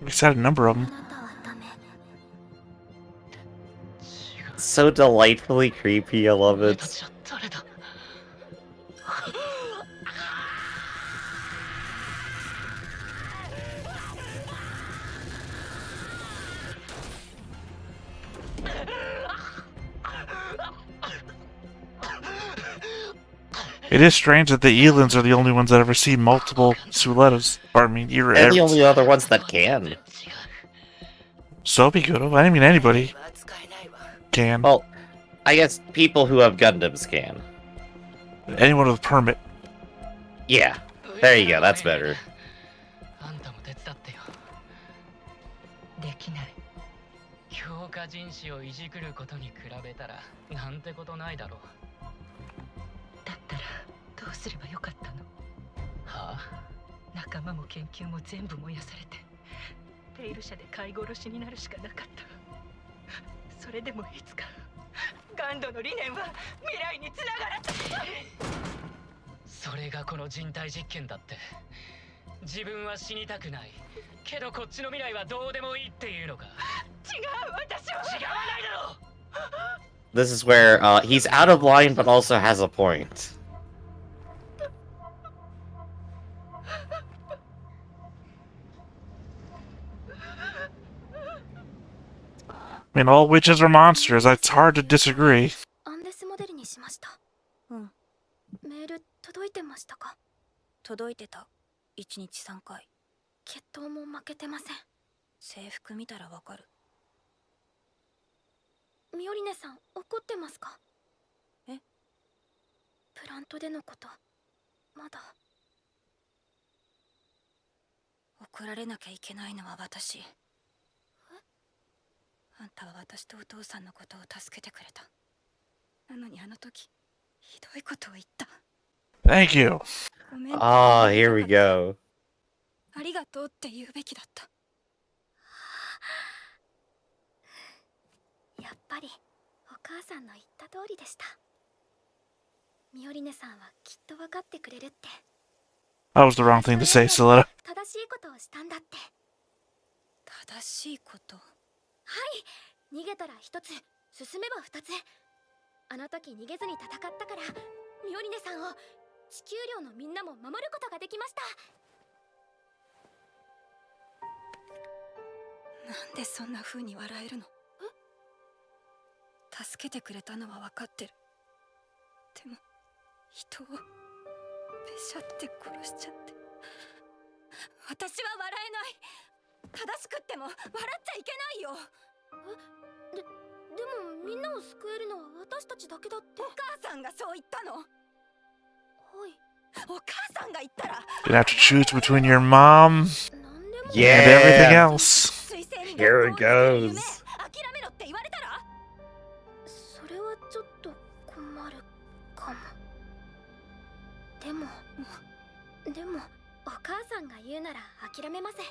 We said a number of them. So delightfully creepy, I love it. It is strange that the Elans are the only ones that ever see multiple Suletas. Or, I mean, They're the only other ones that can. So be good. I didn't mean anybody can. Well, I guess people who have Gundams can. Anyone with a permit. Yeah. There you go. That's better. 強化人士をいじくることに比べたらなんてことないだろう。だったらどうすればよかったの？はあ？仲間も研究も全部燃やされて、ペイル社で飼い殺しになるしかなかった。それでもいつかガンドの理念は未来につながる。それがこの人体実験だって。自分は死にたくない。けどこっちの未来はどうでもいいっていうのか。違う、私は違わないだろう。 This is where he's out of line but also has a point. I mean, all witches are monsters. It's hard to disagree. アンデスモデルにしました。うん。メール届いてましたか？届いてた。1日3回。決闘も負けてません。制服見たらわかる。ミオリネさん、怒ってますか？え？プラントでのこと、まだ。怒られなきゃいけないのは私。え？あんたは私とお父さんのことを助けてくれた。なのにあの時、ひどいことを言った。Thank you. ごめん。Ah, here we go. ありがとうって言うべきだった。やっぱりお母さんの言った通りでした。ミオリネさんはきっと分かってくれるって。That was the wrong thing to say, Soletta. 正しいことをしたんだって。正しいこと？はい、逃げたら一つ、進めば二つ。あの時逃げずに戦ったから、ミオリネさんを地球寮のみんなも守ることができました。なんでそんな風に笑えるの？助けてくれたのは分かってる。でも人をべしゃって殺しちゃって、私は笑えない。正しくっても笑っちゃいけないよ。でもみんなを救えるのは私たちだけだって。お母さんがそう言ったの？はい、お母さんが言ったら You'd have to choose between your mom and everything Yeah. else. Here it goes. 諦めろって言われたら、それはちょっと困るかも。でもお母さんが言うなら諦めません。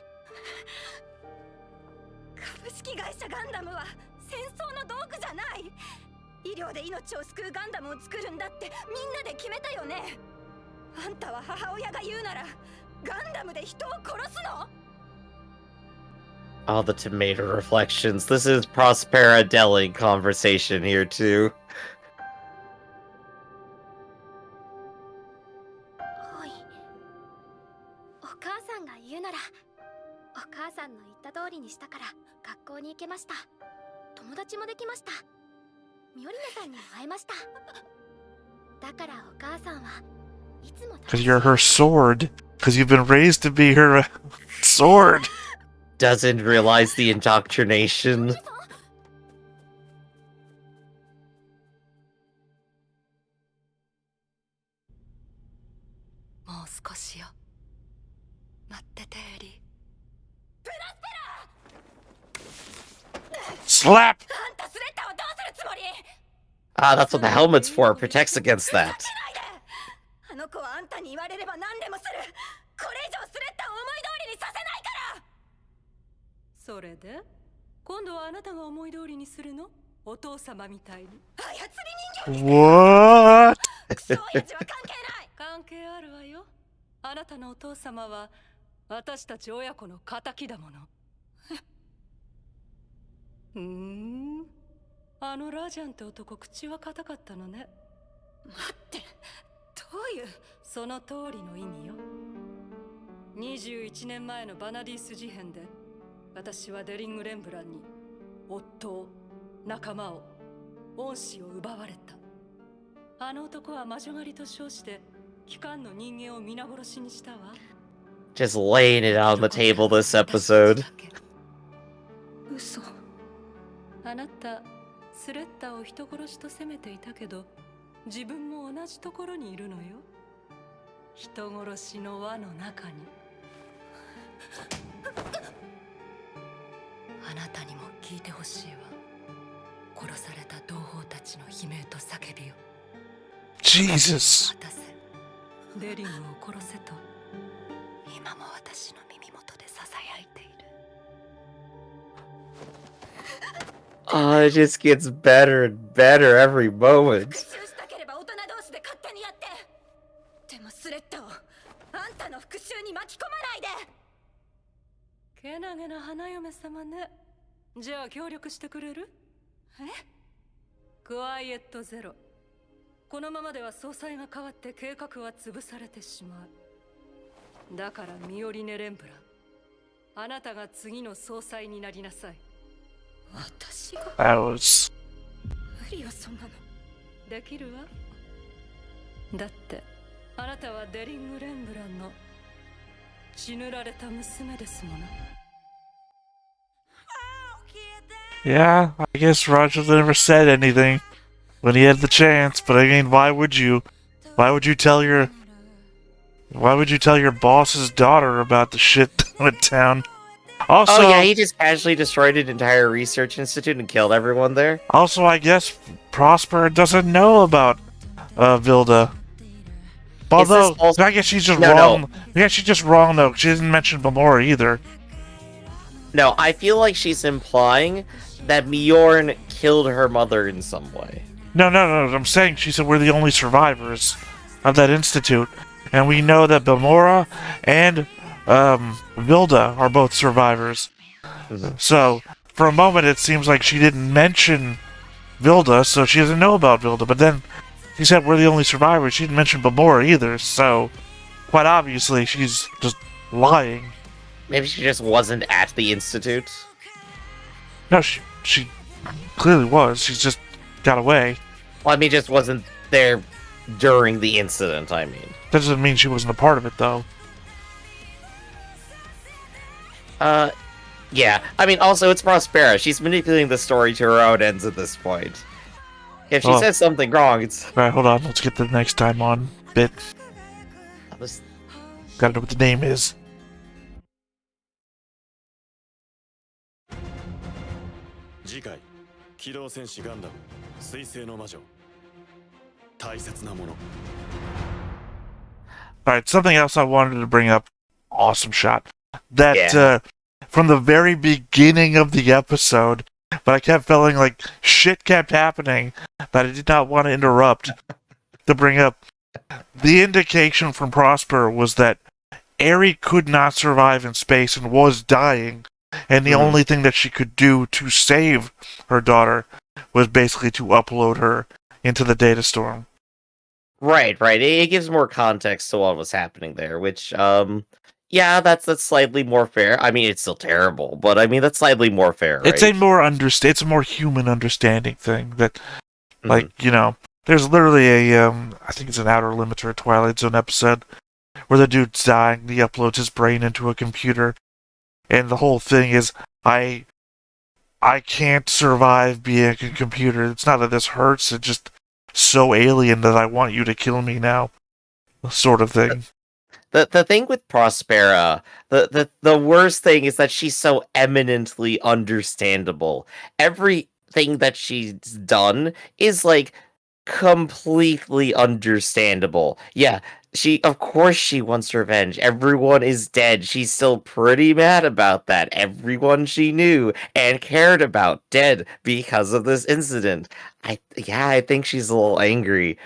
株式会社ガンダムは戦争の道具じゃない。医療で命を救うガンダムを作るんだってみんなで決めたよね。あんたは母親が言うならガンダムで人を殺すのAll the tomato reflections. This is Prospera Delling conversation here too. はい。お母さんが言うなら、お母さんの言った通りにしたから学校に行けました。友達もできました。ミオリネさんにも会えました。だからお母さんはいつも Because you're her sword. Because you've been raised to be her sword. Doesn't realize the indoctrination. もう少しよ。待っててエリー。 Slap! Ah, that's what the helmet's for. It protects against that. あの子はあんたに言われれば何でもする。これ以上スレッタを思い通りにさせないから。それで今度はあなたが思い通りにするの？お父様みたいに。操り人形。 What? そういう字は関係ない。関係あるわよ。あなたのお父様は私たち親子の仇だもの。あのラジャンって男口は固かったのね。待って、どういう？その通りの意味よ。21年前のバナディス事変で私はデリング・レンブランに夫を、仲間を、恩師を奪われた。あの男は魔女狩りと称して機関の人間を皆殺しにしたわ。 Just laying it on the table this episode. 嘘。あなたスレッタを人殺しと責めていたけど、自分も同じところにいるのよ。人殺しの輪の中に。あなたにも聞いてほしいわ。殺された同胞たちの悲鳴と叫びを。 Jesus. 渡せ。デリングを殺せと今も私の耳元でささやいている。 Oh, it just gets better and better every moment. したければ大人同士で勝手にやって。でもスレッタをあんたの復讐に巻き込まないで。けなげな花嫁様ね。じゃあ協力してくれる？え？クワイエットゼロ。このままでは総裁が変わって計画は潰されてしまう。だからミオリネ・レンブラン、あなたが次の総裁になりなさい。私が？ That was... 無理よそんなの。できるわ。だってあなたはデリング・レンブランの血塗られた娘ですもの。 Yeah, I guess Roger never said anything when he had the chance, but I mean, why would you? Why would you tell your boss's daughter about the shit that went down? Also, oh yeah, he just casually destroyed an entire research institute and killed everyone there. Also, I guess Prosper doesn't know about Vilda. Although, I guess she's just wrong. No. Yeah, she's just wrong though. She didn't mention Bamora either. No, I feel like she's implying that Mjorn killed her mother in some way. No. I'm saying she said we're the only survivors of that institute, and we know that Bamora and Vilda are both survivors. Mm-hmm. So, for a moment, it seems like she didn't mention Vilda, so she doesn't know about Vilda. But then she said we're the only survivors. She didn't mention Bamora either. So, quite obviously, she's just lying. Maybe she just wasn't at the institute. No, she clearly was. She just got away. Well, I mean, just wasn't there during the incident, I mean. That doesn't mean she wasn't a part of it, though. Yeah. I mean, also, it's Prospera. She's manipulating the story to her own ends at this point. If she says something wrong, it's... Alright, hold on. Let's get the next time on bit. Gotta know what the name is. Jikai, 機動戦士ガンダム水星の魔女大切なもの Alright, something else I wanted to bring up. Awesome shot. That, from the very beginning of the episode, but I kept feeling like shit kept happening that I did not want to interrupt to bring up. The indication from Prosper was that Eri could not survive in space and was dying, and the only thing that she could do to save her daughter was basically to upload her into the data storm. Right. It gives more context to what was happening there, which, yeah, that's slightly more fair. I mean, it's still terrible, but I mean, that's slightly more fair, right? It's a more human understanding thing that, like, you know, there's literally a, I think it's an Outer Limits or a Twilight Zone episode where the dude's dying, he uploads his brain into a computer, and the whole thing is, I can't survive being a computer. It's not that this hurts, it's just so alien that I want you to kill me now, sort of thing. The thing with Prospera, the worst thing is that she's so eminently understandable. Everything that she's done is, like, completely understandable. Yeah, of course she wants revenge. Everyone is dead. She's still pretty mad about that. Everyone she knew and cared about dead because of this incident. I think she's a little angry.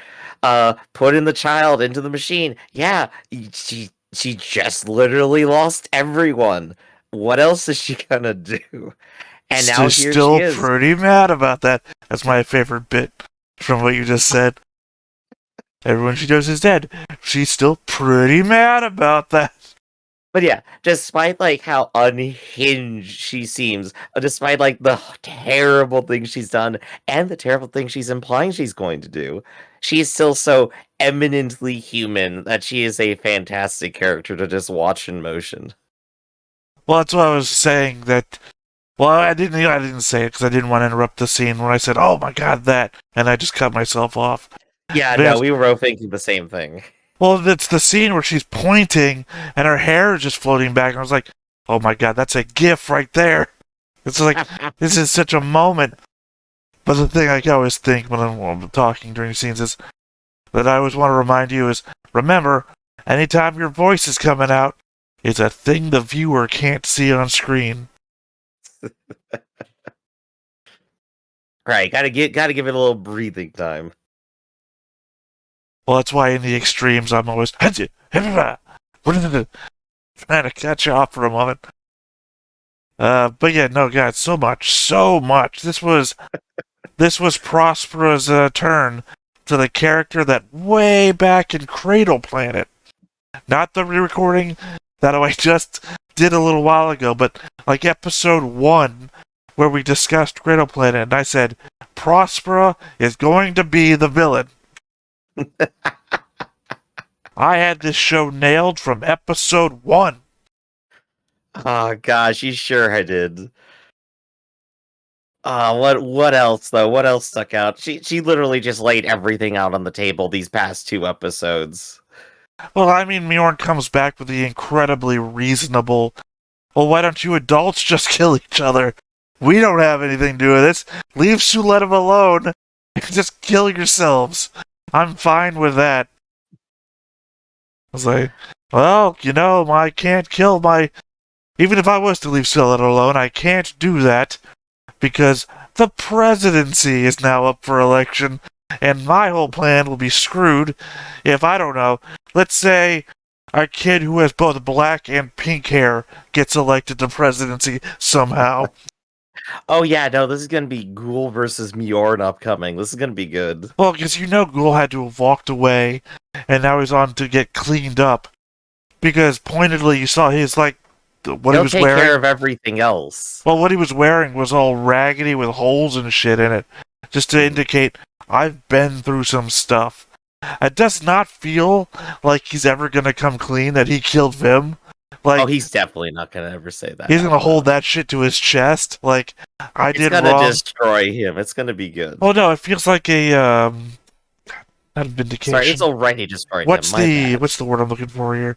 Putting the child into the machine. Yeah, she just literally lost everyone. What else is she gonna do? And now she's here still she is. Pretty mad about that. That's my favorite bit from what you just said. Everyone she knows is dead. She's still pretty mad about that. But yeah, despite like how unhinged she seems, despite like the terrible things she's done and the terrible things she's implying she's going to do, she's still so eminently human that she is a fantastic character to just watch in motion. Well, that's what I was saying. That, well, I didn't say it because I didn't want to interrupt the scene where I said, "Oh my god, that," and I just cut myself off. Yeah, no, we were both thinking the same thing. Well, it's the scene where she's pointing and her hair is just floating back, and I was like, "Oh my god, that's a GIF right there." It's like this is such a moment. But the thing I always think when I'm talking during scenes is that I always want to remind you is, remember, anytime your voice is coming out, it's a thing the viewer can't see on screen. Right, gotta give it a little breathing time. Well, that's why in the extremes I'm always trying to cut you off for a moment. But yeah, no, God, so much. This was Prospera's turn to the character that way back in Cradle Planet, not the re-recording that I just did a little while ago, but like episode 1 where we discussed Cradle Planet, and I said Prospera is going to be the villain. I had this show nailed from episode 1. Oh gosh, you sure I did. What else though? What else stuck out? She literally just laid everything out on the table these past 2 episodes. Well, I mean, Mjorn comes back with the incredibly reasonable, well, why don't you adults just kill each other? We don't have anything to do with this. Leave Suletta alone. Just kill yourselves. I'm fine with that. I was like, well, I can't kill my... Even if I was to leave Suletta alone, I can't do that because the presidency is now up for election, and my whole plan will be screwed if, I don't know, let's say our kid who has both black and pink hair gets elected to presidency somehow. Oh yeah, no, this is gonna be Ghoul versus Mjorn upcoming. This is gonna be good. Well, because Ghoul had to have walked away, and now he's on to get cleaned up. Because pointedly, you saw his, what He'll he was take wearing. care of everything else. Well, what he was wearing was all raggedy with holes and shit in it, just to indicate, I've been through some stuff. It does not feel like he's ever gonna come clean that he killed Vim. He's definitely not gonna ever say that. He's gonna hold that shit to his chest. I did wrong. It's gonna destroy him. It's gonna be good. Oh no, it feels like a not a vindication. Sorry, it's already destroyed what's him. What's the word I'm looking for here?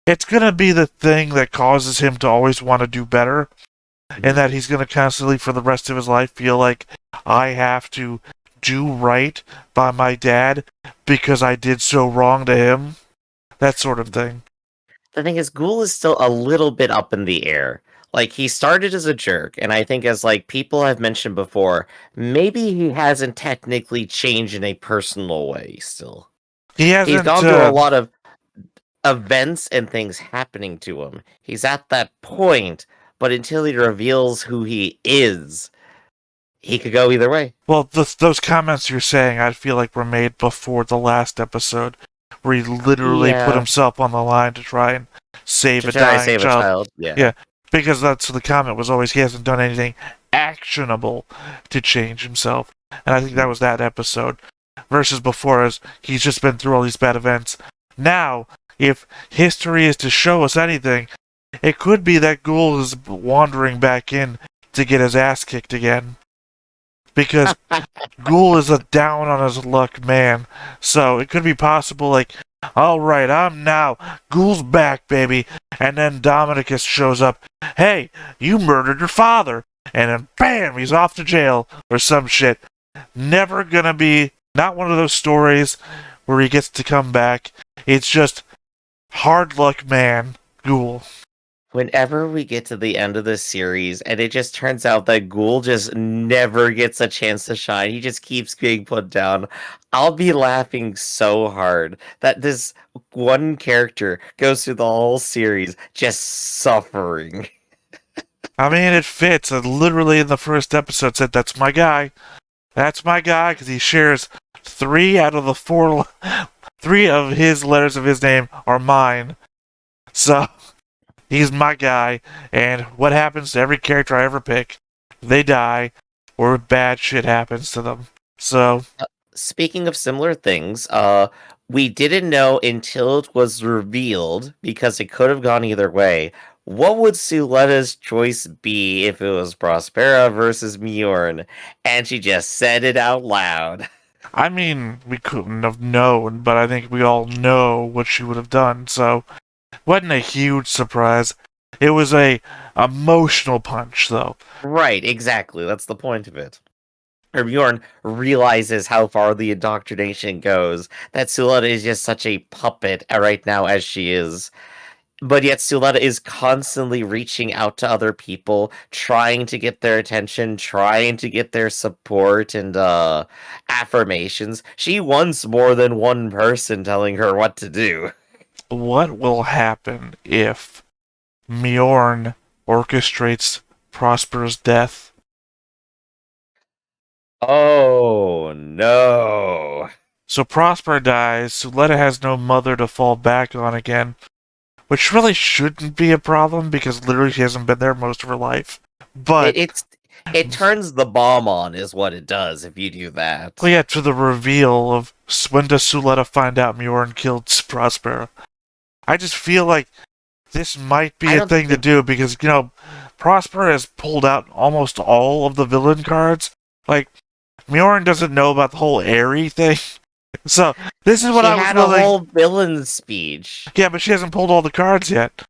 It's gonna be the thing that causes him to always want to do better, and that he's gonna constantly, for the rest of his life, feel like I have to do right by my dad because I did so wrong to him. That sort of thing. The thing is, Ghoul is still a little bit up in the air. He started as a jerk, and I think as, people have mentioned before, maybe he hasn't technically changed in a personal way still. He hasn't... He's gone through a lot of events and things happening to him. He's at that point, but until he reveals who he is, he could go either way. Well, those comments you're saying, I feel like were made before the last episode, where he literally put himself on the line to try and save a dying child. Yeah, because that's the comment was always he hasn't done anything actionable to change himself, and I think that was that episode. Versus before, as he's just been through all these bad events. Now, if history is to show us anything, it could be that Ghoul is wandering back in to get his ass kicked again. Because Ghoul is a down on his luck man. So it could be possible, alright, I'm now. Ghoul's back, baby. And then Dominicus shows up. Hey, you murdered your father. And then bam, he's off to jail. Or some shit. Never gonna be, not one of those stories where he gets to come back. It's just hard luck man, Ghoul. Whenever we get to the end of this series and it just turns out that Ghoul just never gets a chance to shine, he just keeps being put down, I'll be laughing so hard that this one character goes through the whole series just suffering. I mean, it fits. Literally in the first episode said, that's my guy. That's my guy, because he shares 3 out of the 4... 3 of his letters of his name are mine. So... he's my guy, and what happens to every character I ever pick? They die, or bad shit happens to them. So, speaking of similar things, we didn't know until it was revealed, because it could have gone either way. What would Suletta's choice be if it was Prospera versus Mjorn? And she just said it out loud. I mean, we couldn't have known, but I think we all know what she would have done, so... wasn't a huge surprise. It was a emotional punch, though. Right, exactly. That's the point of it. Bjorn realizes how far the indoctrination goes. That Suletta is just such a puppet right now as she is. But yet Suletta is constantly reaching out to other people, trying to get their attention, trying to get their support and affirmations. She wants more than one person telling her what to do. What will happen if Mjorn orchestrates Prosper's death? Oh, no. So Prosper dies, Suletta has no mother to fall back on again, which really shouldn't be a problem because literally she hasn't been there most of her life. But it turns the bomb on is what it does if you do that. Well, yeah, to the reveal of when does Suletta find out Mjorn killed Prospera. I just feel like this might be a thing to do because, you know, Prosper has pulled out almost all of the villain cards. Like, Mjorn doesn't know about the whole Aerie thing. So, this is what I was had a whole villain speech. Yeah, but she hasn't pulled all the cards yet.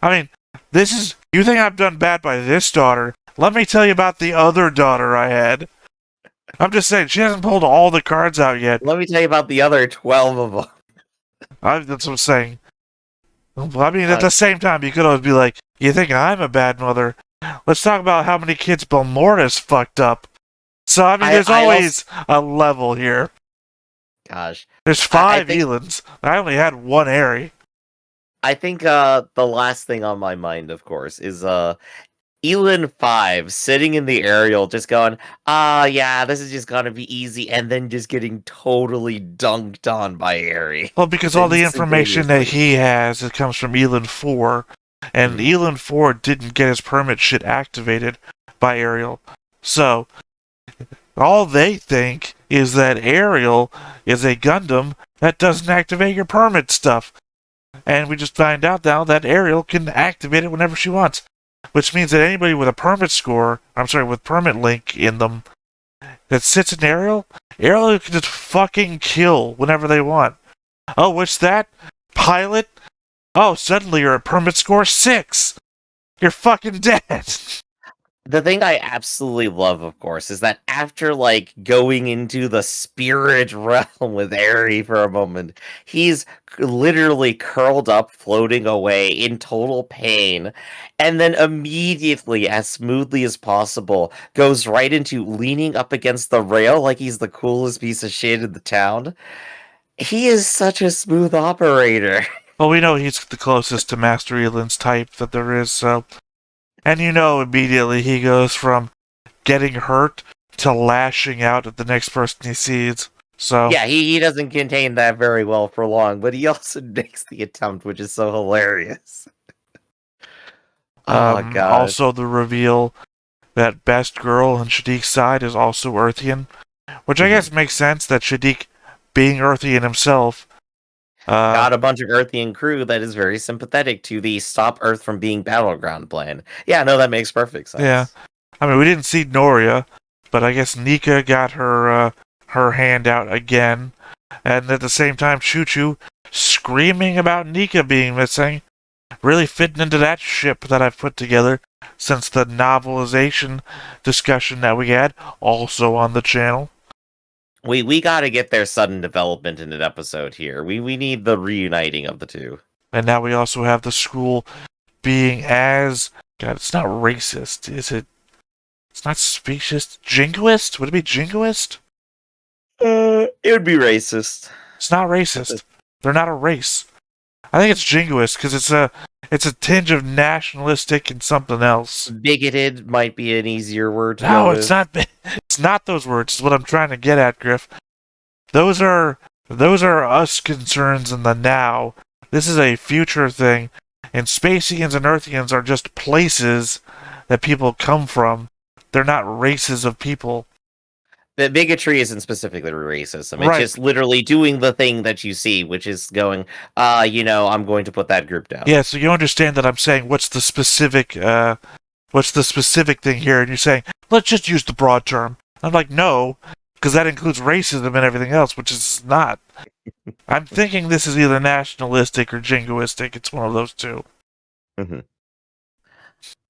I mean, this is... You think I've done bad by this daughter? Let me tell you about the other daughter I had. I'm just saying, she hasn't pulled all the cards out yet. Let me tell you about the other 12 of them. That's what I'm saying. Well, I mean, at the same time, you could always be like, you think I'm a bad mother? Let's talk about how many kids Belmorta's fucked up. So, I mean, there's always a level here. Gosh. There's 5 Elans. I only had 1 Aerie. I think the last thing on my mind, of course, is Elan 5 sitting in the aerial just going, yeah, this is just gonna be easy, and then just getting totally dunked on by Aerie. Well, because all the information that he has, it comes from Elan 4, and Elan 4 didn't get his permit shit activated by Ariel. So, all they think is that Ariel is a Gundam that doesn't activate your permit stuff. And we just find out now that Ariel can activate it whenever she wants. Which means that anybody with a permit score, with permit link in them, that sits in Ariel can just fucking kill whenever they want. Oh, what's that? Pilot? Oh, suddenly you're at permit score 6! You're fucking dead! The thing I absolutely love, of course, is that after, like, going into the spirit realm with Aerie for a moment, he's literally curled up, floating away in total pain, and then immediately, as smoothly as possible, goes right into leaning up against the rail like he's the coolest piece of shit in the town. He is such a smooth operator. Well, we know he's the closest to Master Elan's type that there is, so... And you know immediately he goes from getting hurt to lashing out at the next person he sees. So yeah, he doesn't contain that very well for long, but he also makes the attempt, which is so hilarious. Oh, God. Also, the reveal that Best Girl on Shadik's side is also Earthian, which I guess makes sense that Shadik, being Earthian himself, got a bunch of Earthian crew that is very sympathetic to the Stop Earth from Being Battleground plan. Yeah, no, that makes perfect sense. Yeah. I mean, we didn't see Noria, but I guess Nika got her hand out again. And at the same time, Choo-Choo screaming about Nika being missing. Really fitting into that ship that I've put together since the novelization discussion that we had, also on the channel. We gotta get their sudden development in an episode here. We need the reuniting of the two. And now we also have the school being as... God, it's not racist, is it? It's not specious. Jingoist? Would it be jingoist? It would be racist. It's not racist. They're not a race. I think it's jingoist because it's a tinge of nationalistic and something else. Bigoted might be an easier word to No, go it's with. not. It's not those words. Is what I'm trying to get at, Griff. Those are us concerns in the now. This is a future thing, and Spacians and Earthians are just places that people come from. They're not races of people. The bigotry isn't specifically racism. It's Right. just literally doing the thing that you see, which is going, I'm going to put that group down. Yeah, so you understand that I'm saying what's the specific thing here, and you're saying let's just use the broad term. I'm like, no, because that includes racism and everything else, which is not. I'm thinking this is either nationalistic or jingoistic. It's one of those two. Mm-hmm.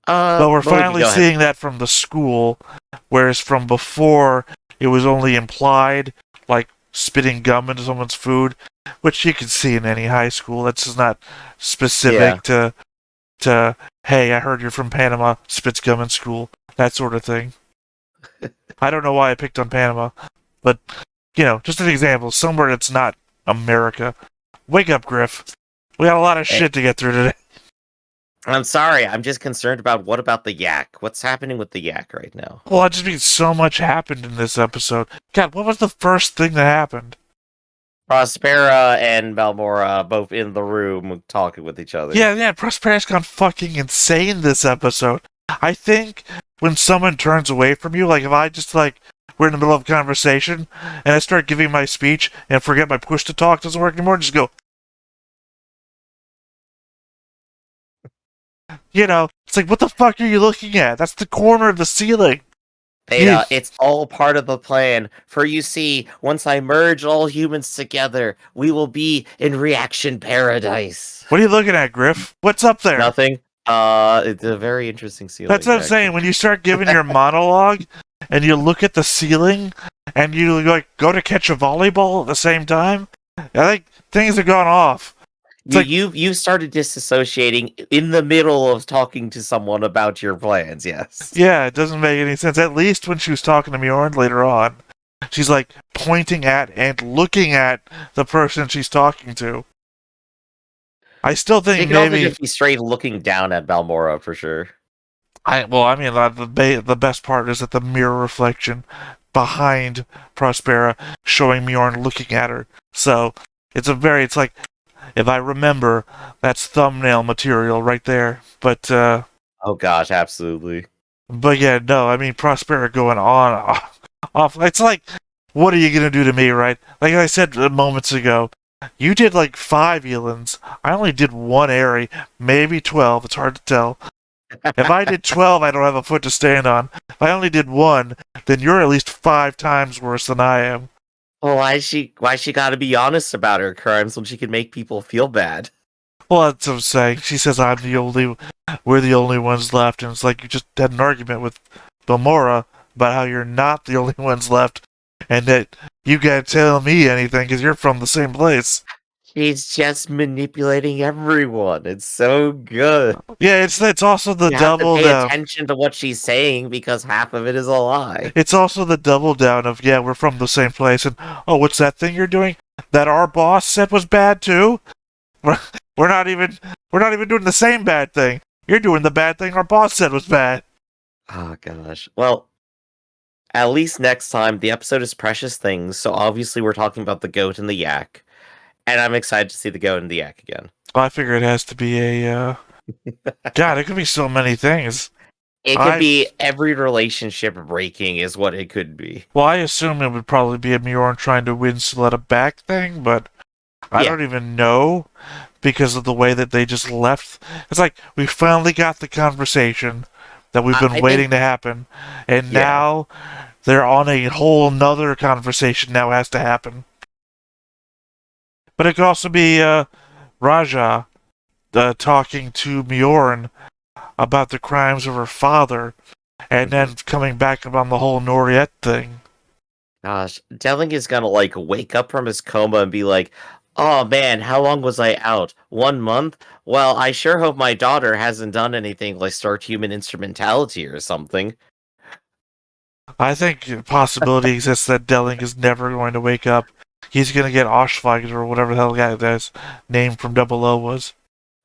But we're finally seeing that from the school, whereas from before it was only implied, like spitting gum into someone's food, which you can see in any high school. That's just not specific to hey, I heard you're from Panama, spits gum in school, that sort of thing. I don't know why I picked on Panama, but, just an example, somewhere that's not America. Wake up, Griff. We got a lot of shit to get through today. I'm sorry, I'm just concerned about what about the yak? What's happening with the yak right now? Well, I just mean so much happened in this episode. God, what was the first thing that happened? Prospera and Balmora both in the room talking with each other. Yeah, Prospera's gone fucking insane this episode. I think when someone turns away from you, like if I just we're in the middle of a conversation and I start giving my speech and forget my push to talk doesn't work anymore, just go. It's like, what the fuck are you looking at? That's the corner of the ceiling. Theta, it's all part of the plan. For you see, once I merge all humans together, we will be in reaction paradise. What are you looking at, Griff? What's up there? Nothing. It's a very interesting ceiling. That's what I'm saying. When you start giving your monologue and you look at the ceiling and you go to catch a volleyball at the same time, I think things have gone off. You started disassociating in the middle of talking to someone about your plans, yes. Yeah, it doesn't make any sense. At least when she was talking to Mjorn later on, she's like pointing at and looking at the person she's talking to. I still think she could also just be straight looking down at Balmora for sure. The best part is that the mirror reflection behind Prospera showing Mjorn looking at her. So it's like, if I remember, that's thumbnail material right there. But oh gosh, absolutely. But yeah, no, I mean Prospera going on off. It's like, what are you gonna do to me, right? Like I said moments ago, you did like 5 Elans. I only did 1 Airy, maybe 12. It's hard to tell. If I did 12, I don't have a foot to stand on. If I only did 1, then you're at least 5 times worse than I am. Well, why she gotta be honest about her crimes when she can make people feel bad? Well, that's what I'm saying. She says we're the only ones left, and it's like you just had an argument with Balmora about how you're not the only ones left, and that you can't tell me anything because you're from the same place. She's just manipulating everyone. It's so good. Yeah, it's also the double have to pay down. attention to what she's saying because half of it is a lie. It's also the double down of, yeah, we're from the same place, and oh, what's that thing you're doing that our boss said was bad too? We're not even doing the same bad thing. You're doing the bad thing our boss said was bad. Oh gosh. Well, at least next time the episode is Precious Things, so obviously we're talking about the goat and the yak. And I'm excited to see the goat and the yak again. Well, I figure it has to be a God, it could be so many things. It could be every relationship breaking is what it could be. Well, I assume it would probably be a Mjorn trying to win Soletta back thing, but I don't even know because of the way that they just left. It's like, we finally got the conversation that we've been waiting to happen, and now they're on a whole nother conversation now has to happen. But it could also be Raja talking to Mjorn about the crimes of her father, and then coming back on the whole Noriette thing. Gosh, Delling is gonna wake up from his coma and be like, "Oh man, how long was I out? 1 month? Well, I sure hope my daughter hasn't done anything like start human instrumentality or something." I think a possibility exists that Delling is never going to wake up. He's going to get Oshweigert or whatever the hell that name from 00 was.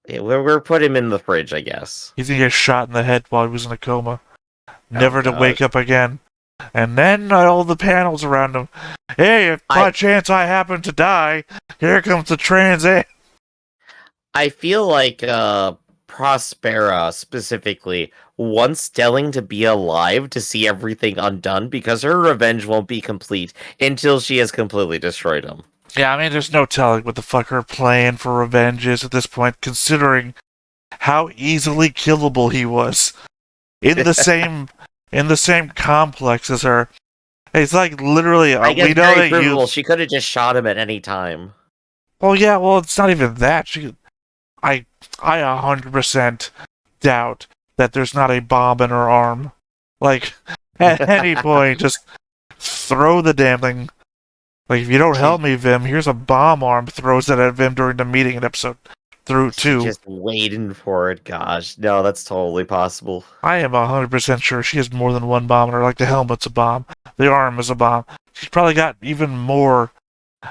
Yeah, we're put him in the fridge, I guess. He's going to get shot in the head while he was in a coma. Never to wake up again. And then all the panels around him. Hey, if by chance I happen to die, here comes the Trans Am. I feel like Prospera specifically wants Delling to be alive to see everything undone because her revenge won't be complete until she has completely destroyed him. Yeah, I mean, there's no telling what the fuck her plan for revenge is at this point, considering how easily killable he was in the same complex as her. It's like literally. I guess we know very provable. She could have just shot him at any time. Well, yeah. Well, it's not even that. I 100% doubt that there's not a bomb in her arm. Like, at any point, just throw the damn thing. Like, if you don't help me, Vim, here's a bomb arm. Throws it at Vim during the meeting in episode 2. Just waiting for it. Gosh, no, that's totally possible. I am 100% sure she has more than one bomb in her. Like, the helmet's a bomb. The arm is a bomb. She's probably got even more.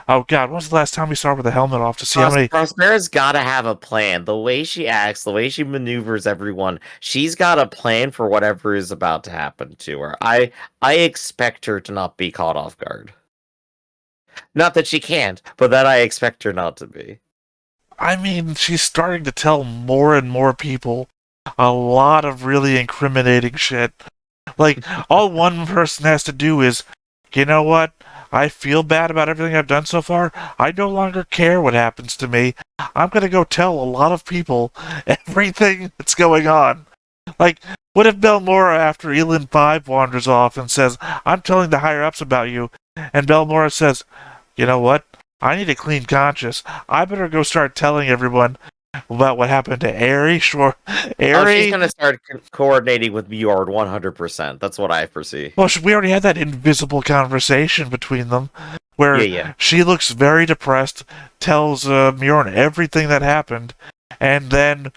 Oh god, when's the last time we saw her with the helmet off to see how many... Prospera's gotta have a plan. The way she acts, the way she maneuvers everyone, she's got a plan for whatever is about to happen to her. I expect her to not be caught off guard. Not that she can't, but that I expect her not to be. I mean, she's starting to tell more and more people a lot of really incriminating shit. Like, all one person has to do is, you know what? I feel bad about everything I've done so far. I no longer care what happens to me. I'm gonna go tell a lot of people everything that's going on. Like, what if Belmora, after Elin 5 wanders off and says, I'm telling the higher-ups about you, and Belmora says, you know what? I need a clean conscience. I better go start telling everyone about what happened to Aerie. Sure, Aerie. Oh, she's gonna start coordinating with Bjord 100%. That's what I foresee. Well, we already had that invisible conversation between them, where she looks very depressed, tells Mjorn everything that happened, and then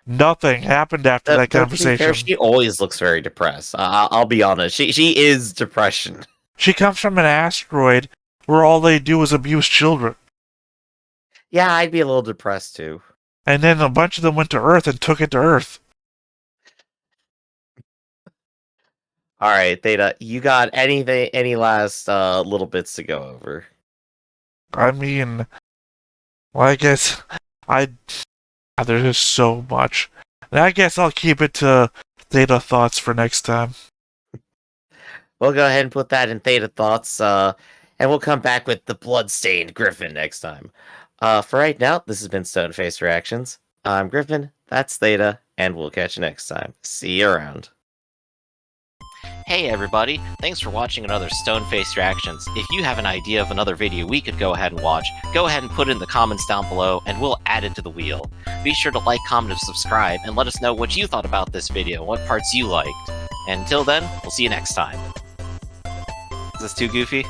nothing happened after that conversation. To be fair, she always looks very depressed. I'll be honest. She is depression. She comes from an asteroid where all they do is abuse children. Yeah, I'd be a little depressed too. And then a bunch of them went to Earth and took it to Earth. All right, Theta, you got any last little bits to go over? I mean, well, I guess there's just so much. And I guess I'll keep it to Theta Thoughts for next time. We'll go ahead and put that in Theta Thoughts, and we'll come back with the Bloodstained Griffin next time. For right now, this has been Stoneface Reactions. I'm Griffin, that's Theta, and we'll catch you next time. See you around. Hey everybody, thanks for watching another Stoneface Reactions. If you have an idea of another video we could go ahead and watch, go ahead and put it in the comments down below, and we'll add it to the wheel. Be sure to like, comment, and subscribe, and let us know what you thought about this video, what parts you liked. And until then, we'll see you next time. Is this too goofy?